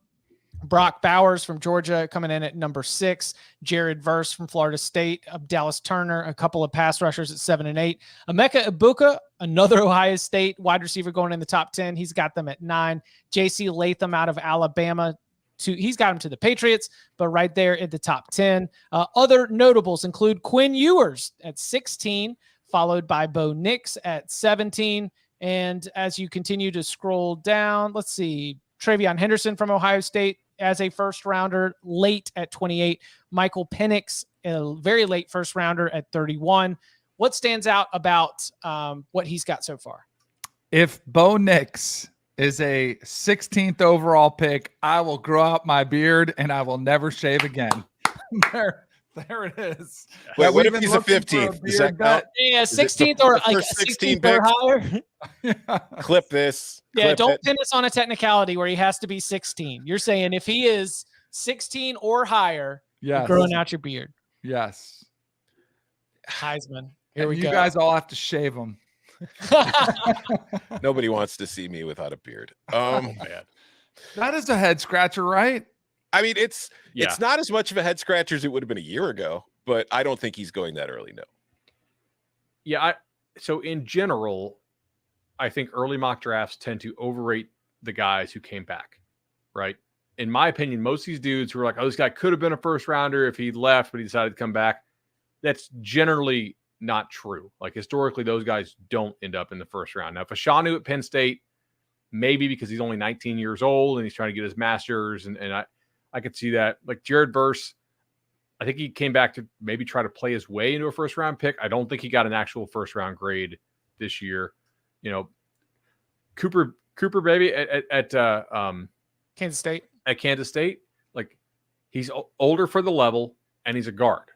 Brock Bowers from Georgia coming in at number 6, Jared Verse from Florida State, Dallas Turner, a couple of pass rushers at 7 and 8, Emeka Ibuka, another Ohio State wide receiver going in the top 10. He's got them at 9. J.C. Latham out of Alabama. He's got him to the Patriots, but right there in the top 10. Other notables include Quinn Ewers at 16, followed by Bo Nix at 17. And as you continue to scroll down, let's see, Travion Henderson from Ohio State as a first rounder late at 28. Michael Penix, a very late first rounder at 31. What stands out about what he's got so far? If Bo Nix is a 16th overall pick, I will grow out my beard and I will never shave again. There it is. Wait, what if he's a 15th? Does that count? Yeah, 16th or like 16th or higher. Clip this. Yeah, don't pin us on a technicality where he has to be 16. You're saying if he is 16 or higher, you're growing out your beard. Yes. Heisman. Here we go. You guys all have to shave him. Nobody wants to see me without a beard. Man. That is a head scratcher, right? I mean, it's not as much of a head scratcher as it would have been a year ago, but I don't think he's going that early. No. Yeah. So in general, I think early mock drafts tend to overrate the guys who came back, right? In my opinion, most of these dudes who are like, oh, this guy could have been a first rounder if he left, but he decided to come back. That's generally not true. Like historically, those guys don't end up in the first round. Now, Fashanu at Penn State, maybe because he's only 19 years old and he's trying to get his master's. And I could see that. Like Jared Verse, I think he came back to maybe try to play his way into a first round pick. I don't think he got an actual first round grade this year. You know, Cooper baby at Kansas State. At Kansas State, like he's older for the level and he's a guard.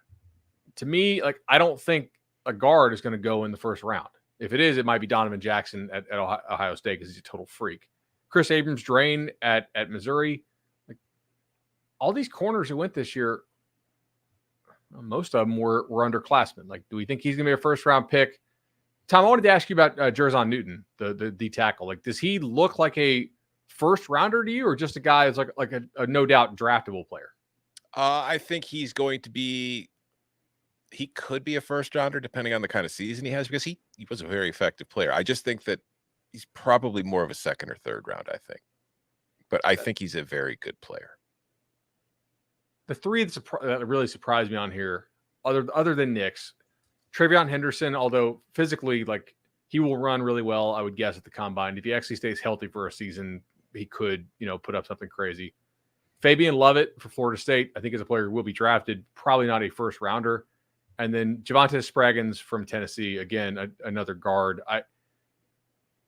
To me, like I don't think a guard is going to go in the first round. If it is, it might be Donovan Jackson at Ohio State because he's a total freak. Chris Abrams-Drain at Missouri. Like all these corners who went this year, most of them were underclassmen. Like, do we think he's going to be a first round pick? Tom, I wanted to ask you about Jerzon Newton, the tackle. Like, does he look like a first rounder to you, or just a guy who's like a no doubt draftable player? I think he's going to be. He could be a first rounder depending on the kind of season he has, because he was a very effective player. I just think that he's probably more of a second or third round, I think. But I think he's a very good player. The three that really surprised me on here, other than Nick's, Travion Henderson, although physically, like he will run really well, I would guess, at the combine. If he actually stays healthy for a season, he could, put up something crazy. Fabian Lovett for Florida State, I think is a player who will be drafted, probably not a first rounder. And then Javonte Spraggins from Tennessee, again, another guard.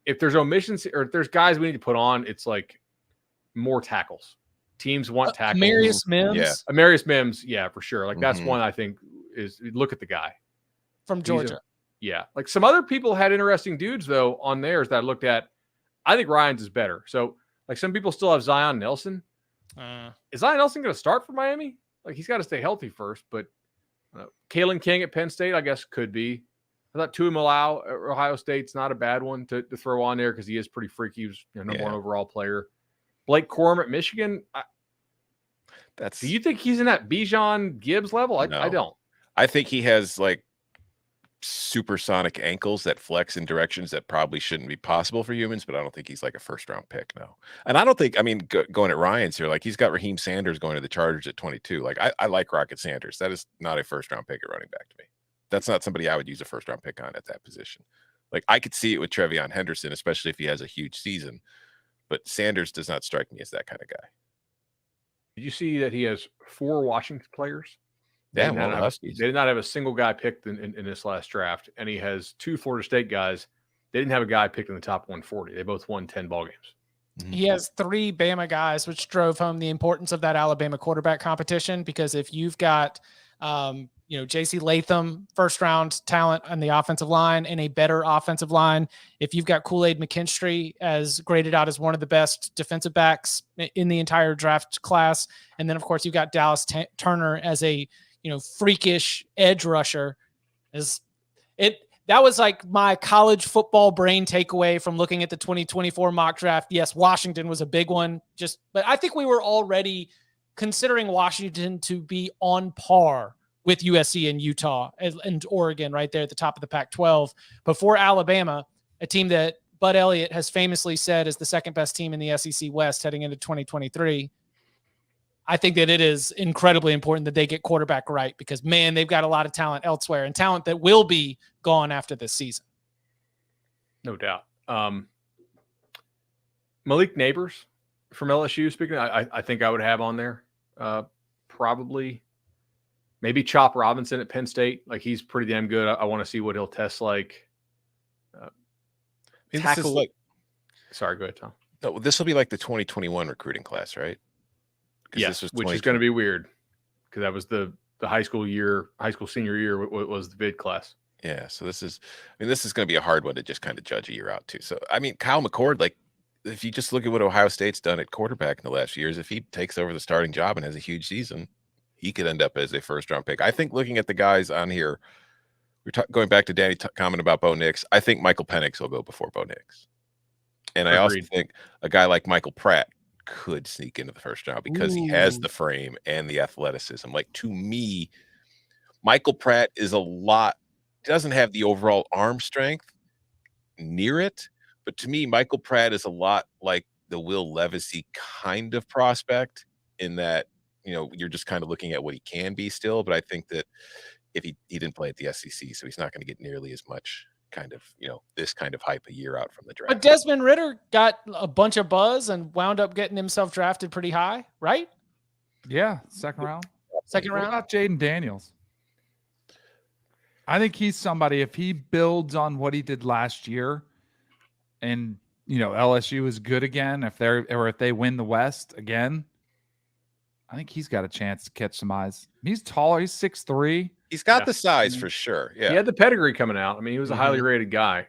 If there's omissions or if there's guys we need to put on, it's like more tackles. Teams want tackles. Amarius Mims. Yeah. Amarius Mims, yeah, for sure. Like that's one I think is, look at the guy. From Georgia. Yeah. Like some other people had interesting dudes, though, on theirs that I looked at. I think Ryan's is better. So, like some people still have Zion Nelson. Is Zion Nelson going to start for Miami? Like he's got to stay healthy first, but Kalen King at Penn State, I guess, could be. I thought Tua Malau at Ohio State's not a bad one to throw on there because he is pretty freaky. He was number one overall player. Blake Corum at Michigan. Do you think he's in that Bijan Gibbs level? No. I don't. I think he has like supersonic ankles that flex in directions that probably shouldn't be possible for humans, but I don't think he's like a first round pick. No. And I don't think, going at Ryan's here, like he's got Raheem Sanders going to the Chargers at 22. Like I like Rocket Sanders. That is not a first round pick at running back to me. That's not somebody I would use a first round pick on at that position. Like I could see it with Trevion Henderson, especially if he has a huge season, but Sanders does not strike me as that kind of guy. Did you see that he has 4 Washington players? Yeah, they did not have a single guy picked in this last draft, and he has 2 Florida State guys. They didn't have a guy picked in the top 140. They both won 10 ball games. He has 3 Bama guys, which drove home the importance of that Alabama quarterback competition. Because if you've got, J.C. Latham, first round talent on the offensive line and a better offensive line, if you've got Kool-Aid McKinstry as graded out as one of the best defensive backs in the entire draft class, and then of course you've got Dallas Turner as a freakish edge rusher, that was like my college football brain takeaway from looking at the 2024 mock draft. Yes, Washington was a big one, but I think we were already considering Washington to be on par with USC and Utah and Oregon right there at the top of the Pac-12 before Alabama, a team that Bud Elliott has famously said is the second best team in the SEC West heading into 2023. I think that it is incredibly important that they get quarterback right because, man, they've got a lot of talent elsewhere and talent that will be gone after this season. No doubt. Malik Neighbors from LSU, speaking, I think I would have on there. Probably. Maybe Chop Robinson at Penn State. Like, he's pretty damn good. I want to see what he'll test like. Tackle. Sorry, go ahead, Tom. No, this will be like the 2021 recruiting class, right? Yes, which is going to be weird because that was the high school senior year was the bid class. Yeah, so this is going to be a hard one to just kind of judge a year out too. So Kyle McCord, like if you just look at what Ohio State's done at quarterback in the last few years, if he takes over the starting job and has a huge season, he could end up as a first round pick. I think looking at the guys on here, we're going back to Danny comment about Bo Nix. I think Michael Penix will go before Bo Nix, and I also think a guy like Michael Pratt could sneak into the first round because he has the frame and the athleticism. Like, to me, Michael Pratt is a lot doesn't have the overall arm strength near it. But to me, Michael Pratt is a lot like the Will Levis-y kind of prospect in that, you're just kind of looking at what he can be still. But I think that if he didn't play at the SEC, so he's not going to get nearly as much kind of, this kind of hype a year out from the draft. But Desmond Ridder got a bunch of buzz and wound up getting himself drafted pretty high, right? Yeah, second round. Second What round. about Jaden Daniels? I think he's somebody, if he builds on what he did last year and, LSU is good again, if they win the West again, I think he's got a chance to catch some eyes. He's taller. He's 6'3". He's got the size for sure. Yeah. He had the pedigree coming out. I mean, he was a highly rated guy.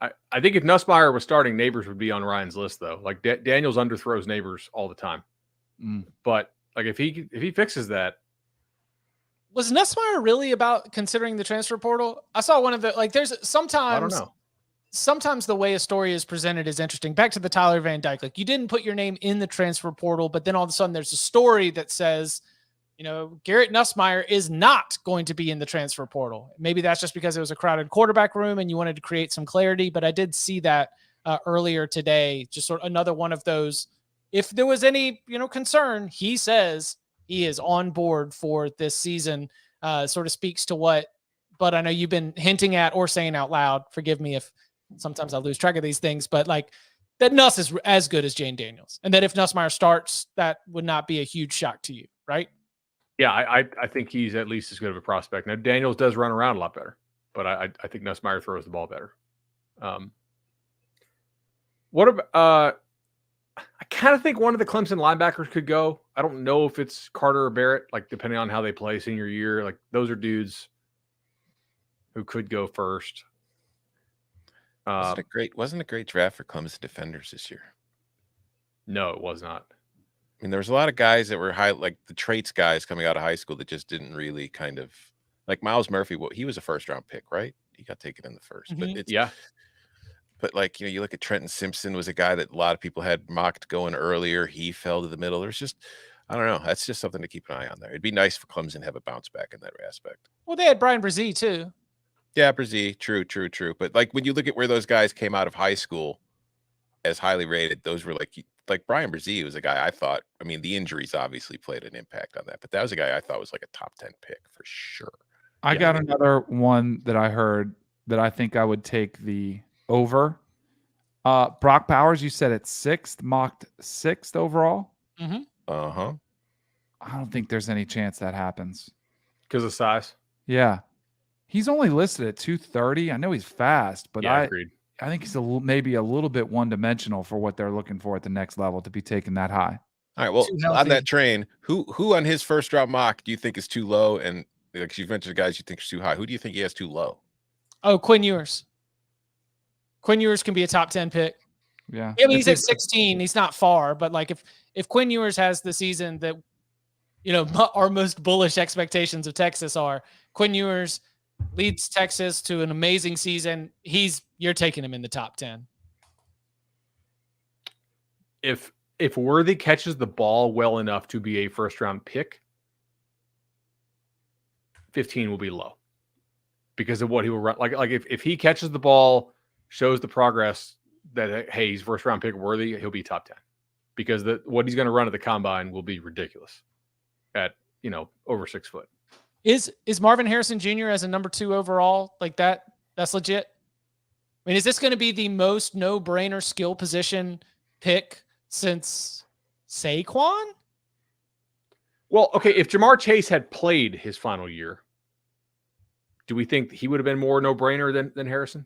I think if Nussmeier was starting, Neighbors would be on Ryan's list, though. Like Daniels underthrows Neighbors all the time. But like if he fixes that. Was Nussmeier really about considering the transfer portal? I saw one of the, there's sometimes. I don't know. Sometimes the way a story is presented is interesting. Back to the Tyler Van Dyke. Like, you didn't put your name in the transfer portal, but then all of a sudden there's a story that says, Garrett Nussmeier is not going to be in the transfer portal. Maybe that's just because it was a crowded quarterback room and you wanted to create some clarity. But I did see that earlier today, just sort of another one of those. If there was any, concern, he says he is on board for this season. Sort of speaks to what, but I know you've been hinting at or saying out loud. Forgive me if sometimes I lose track of these things, but that Nuss is as good as Jane Daniels. And that if Nussmeier starts, that would not be a huge shock to you, right? Yeah, I think he's at least as good of a prospect. Now, Daniels does run around a lot better, but I think Nussmeier throws the ball better. What about I kind of think one of the Clemson linebackers could go. I don't know if it's Carter or Barrett, depending on how they play senior year. Those are dudes who could go first. Wasn't a great draft for Clemson defenders this year. No, it was not. I mean, there was a lot of guys that were high, like the traits guys coming out of high school that just didn't really kind of like Miles Murphy. Well, he was a first round pick, right? He got taken in the first, but it's But you look at Trenton Simpson was a guy that a lot of people had mocked going earlier. He fell to the middle. There's just, I don't know. That's just something to keep an eye on there. It'd be nice for Clemson to have a bounce back in that aspect. Well, they had Brian Brzee too. Yeah, Brzee, true. But when you look at where those guys came out of high school as highly rated, those were like Brian Brzee was a guy I thought. I mean, the injuries obviously played an impact on that, but that was a guy I thought was like a top 10 pick for sure. I got another one that I heard that I think I would take the over. Brock Bowers, you said it's 6th, mocked 6th overall. Mm-hmm. I don't think there's any chance that happens because of size. Yeah. He's only listed at 230. I know he's fast, but I think he's maybe a little bit one-dimensional for what they're looking for at the next level to be taken that high. All right. Well, on that train, who on his first round mock do you think is too low? And like you've mentioned, guys you think is too high. Who do you think he has too low? Oh, Quinn Ewers. Quinn Ewers can be a top 10 pick. Yeah. I mean, he's at 16. He's not far, but if Quinn Ewers has the season that, our most bullish expectations of Texas are, Quinn Ewers leads Texas to an amazing season. You're taking him in the top 10. If Worthy catches the ball well enough to be a first round pick, 15 will be low because of what he will run. Like if he catches the ball, shows the progress that, hey, he's first round pick worthy, he'll be top 10 because what he's going to run at the combine will be ridiculous at, over 6 foot. Is Marvin Harrison Jr. as a number 2 overall like that? That's legit. I mean, is this going to be the most no-brainer skill position pick since Saquon? Well, okay, if Jamar Chase had played his final year, do we think he would have been more no-brainer than Harrison?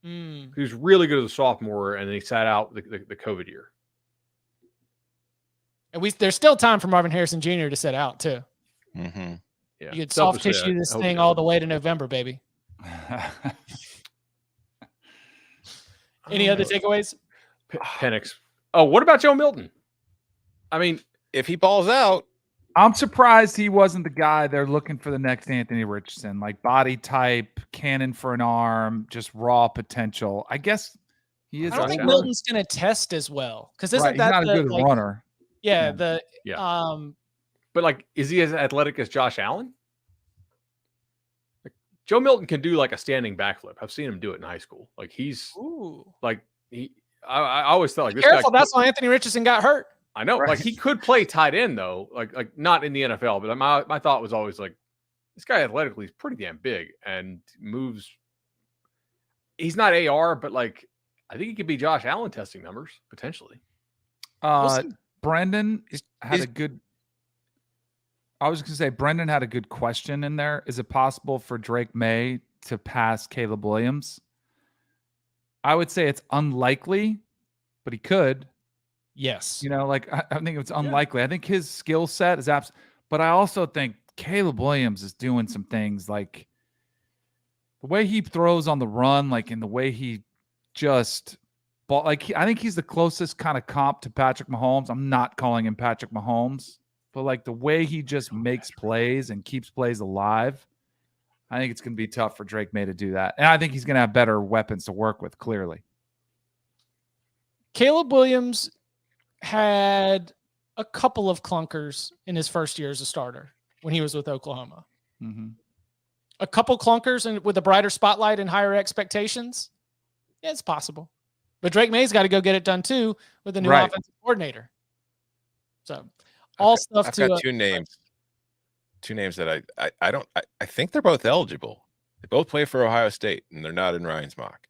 He was really good as a sophomore, and then he sat out the COVID year. And there's still time for Marvin Harrison Jr. to sit out too. Mm-hmm. Yeah. You could soft tissue this thing all the way to November, baby. Any other takeaways? Penix. Oh, what about Joe Milton? I mean, if he balls out, I'm surprised he wasn't the guy they're looking for the next Anthony Richardson, like body type, cannon for an arm, just raw potential. I guess he is. I don't think Milton's going to test as well because isn't he's that not a good runner? Yeah, but is he as athletic as Josh Allen? Joe Milton can do like a standing backflip. I've seen him do it in high school. Like I always thought like this Careful, guy. that's why Anthony Richardson got hurt. I know, Right. like he could play tight end though, like not in the NFL. But my thought was always like, this guy athletically is pretty damn big and moves. He's not AR, but like I think he could be Josh Allen testing numbers potentially. Brendan had a good. I was going to say Brendan had a good question in there. Is it possible for Drake May to pass Caleb Williams? I would say it's unlikely, but he could. Yes. You know, like I think it's unlikely. I think his skill set is but I also think Caleb Williams is doing some things like the way he throws on the run, like in the way he just I think he's the closest kind of comp to Patrick Mahomes. I'm not calling him Patrick Mahomes, but like the way he just makes plays and keeps plays alive, I think it's going to be tough for Drake May to do that. And I think he's going to have better weapons to work with, clearly. Caleb Williams had a couple of clunkers in his first year as a starter when he was with Oklahoma. Mm-hmm. A couple clunkers and with a brighter spotlight and higher expectations. Yeah, it's possible. But Drake May's got to go get it done too with the new offensive coordinator. So I've got two names that I think they're both eligible. They both play for Ohio State and they're not in Ryan's mock.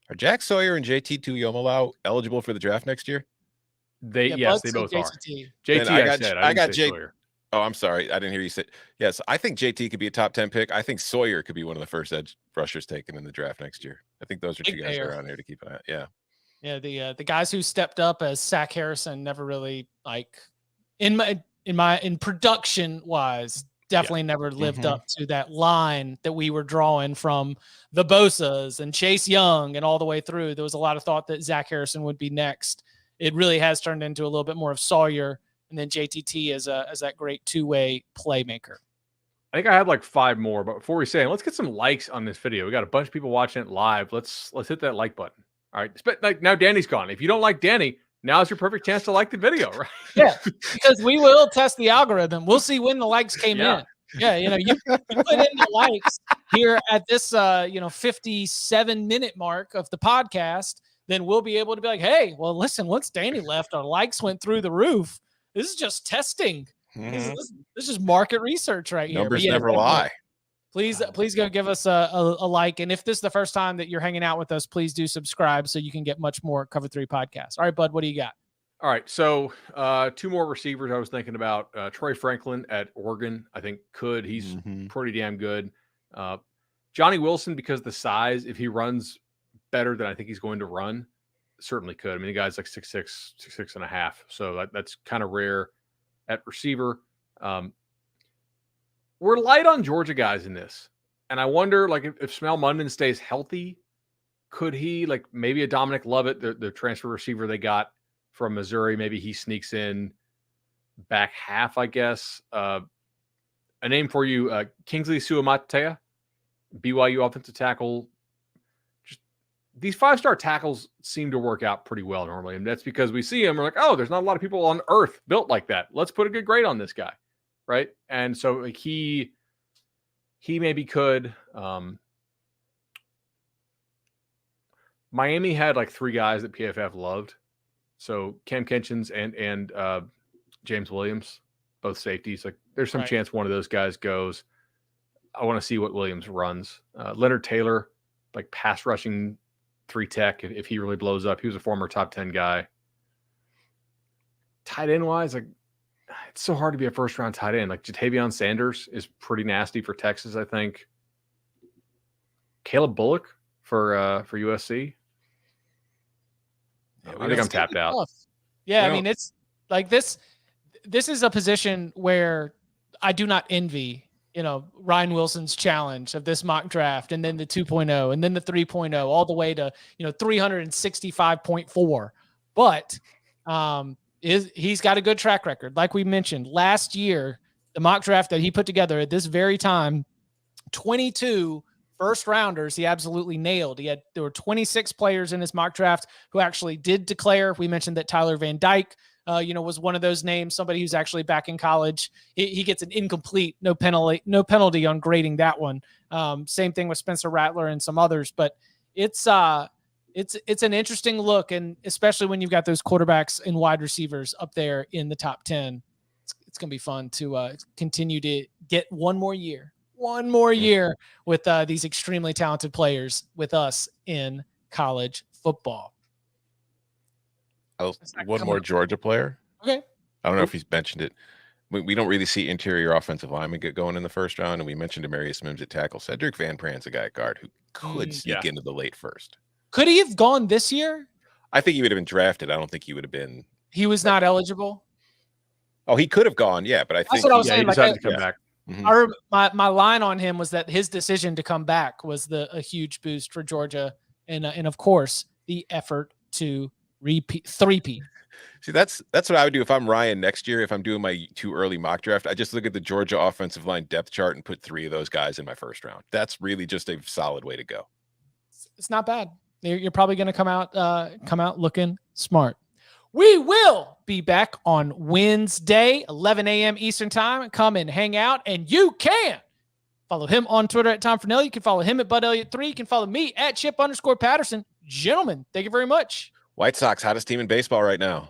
Are Jack Sawyer and JT Tuiyomalau eligible for the draft next year? Yes, they both are. JT, I got Sawyer. Oh, I'm sorry. I didn't hear you say. Yes, I think JT could be a top 10 pick. I think Sawyer could be one of the first edge rushers taken in the draft next year. I think those are two guys around here to keep an eye on. Yeah. Yeah, the guys who stepped up as Zach Harrison never really like in production wise definitely never lived up to that line that we were drawing from the Bosas and Chase Young and all the way through. There was a lot of thought that Zach Harrison would be next. It really has turned into a little bit more of Sawyer and then JTT as that great two-way playmaker. I think I had like 5 more, but before we say it, let's get some likes on this video. We got a bunch of people watching it live. Let's hit that like button. All right. Like now Danny's gone. If you don't like Danny, now's your perfect chance to like the video, right? Yeah, because we will test the algorithm. We'll see when the likes came in. Yeah, you put in the likes here at this 57-minute mark of the podcast, then we'll be able to be like, hey, well, listen, once Danny left, our likes went through the roof. This is just testing. Mm-hmm. This is market research right here. Numbers never lie. Please go give us a like. And if this is the first time that you're hanging out with us, please do subscribe so you can get much more Cover 3 podcasts. All right, Bud, what do you got? All right. So 2 more receivers I was thinking about. Troy Franklin at Oregon, I think he's pretty damn good. Johnny Wilson, because of the size, if he runs better than I think he's going to run, certainly could. I mean, the guy's like 6'6", 6'6.5". So that's kind of rare at receiver. We're light on Georgia guys in this. And I wonder, like, if Smell Munden stays healthy, could he, like, maybe a Dominic Lovett, the transfer receiver they got from Missouri, maybe he sneaks in back half, I guess. A name for you, Kingsley Suamatea, BYU offensive tackle. Just these 5-star tackles seem to work out pretty well normally. And that's because we see him, we're like, oh, there's not a lot of people on earth built like that. Let's put a good grade on this guy. Right. And so like he maybe could. Miami had like 3 guys that PFF loved. So Cam Kinchins and James Williams, both safeties. Like there's some chance one of those guys goes. I want to see what Williams runs. Leonard Taylor, like pass rushing 3 tech, if he really blows up. He was a former top 10 guy. Tight end wise, like it's so hard to be a first round tight end. Like Jatavion Sanders is pretty nasty for Texas, I think. Caleb Bullock for USC. I think I'm tapped out. Yeah, I mean, it's like this is a position where I do not envy, Ryan Wilson's challenge of this mock draft and then the 2.0 and then the 3.0 all the way to, 365.4. But he's got a good track record. Like we mentioned last year, the mock draft that he put together at this very time, 22 first rounders, he absolutely nailed. There were 26 players in his mock draft who actually did declare. We mentioned that Tyler Van Dyke was one of those names, somebody who's actually back in college. He gets an incomplete, no penalty on grading that one. Same thing with Spencer Rattler and some others, but it's an interesting look, and especially when you've got those quarterbacks and wide receivers up there in the top 10, it's going to be fun to continue to get one more year with these extremely talented players with us in college football. One more Georgia player. Okay. I don't know if he's mentioned it. We don't really see interior offensive linemen get going in the first round, and we mentioned Demarius Mims at tackle. Cedric Van Pran's a guy at guard who could sneak into the late first. Could he have gone this year? I think he would have been drafted. I don't think he would have been. He was not eligible. Oh, he could have gone, yeah, but I think that's what I was saying. He decided to come back. Mm-hmm. My line on him was that his decision to come back was a huge boost for Georgia, and of course the effort to three-peat. See, that's what I would do if I'm Ryan next year. If I'm doing my too early mock draft, I just look at the Georgia offensive line depth chart and put 3 of those guys in my first round. That's really just a solid way to go. It's not bad. You're probably going to come out looking smart. We will be back on Wednesday, 11 a.m. Eastern time. Come and hang out, and you can follow him on Twitter at Tom Fernelli. You can follow him at Bud Elliott 3. You can follow me at Chip_Patterson. Gentlemen, thank you very much. White Sox, hottest team in baseball right now.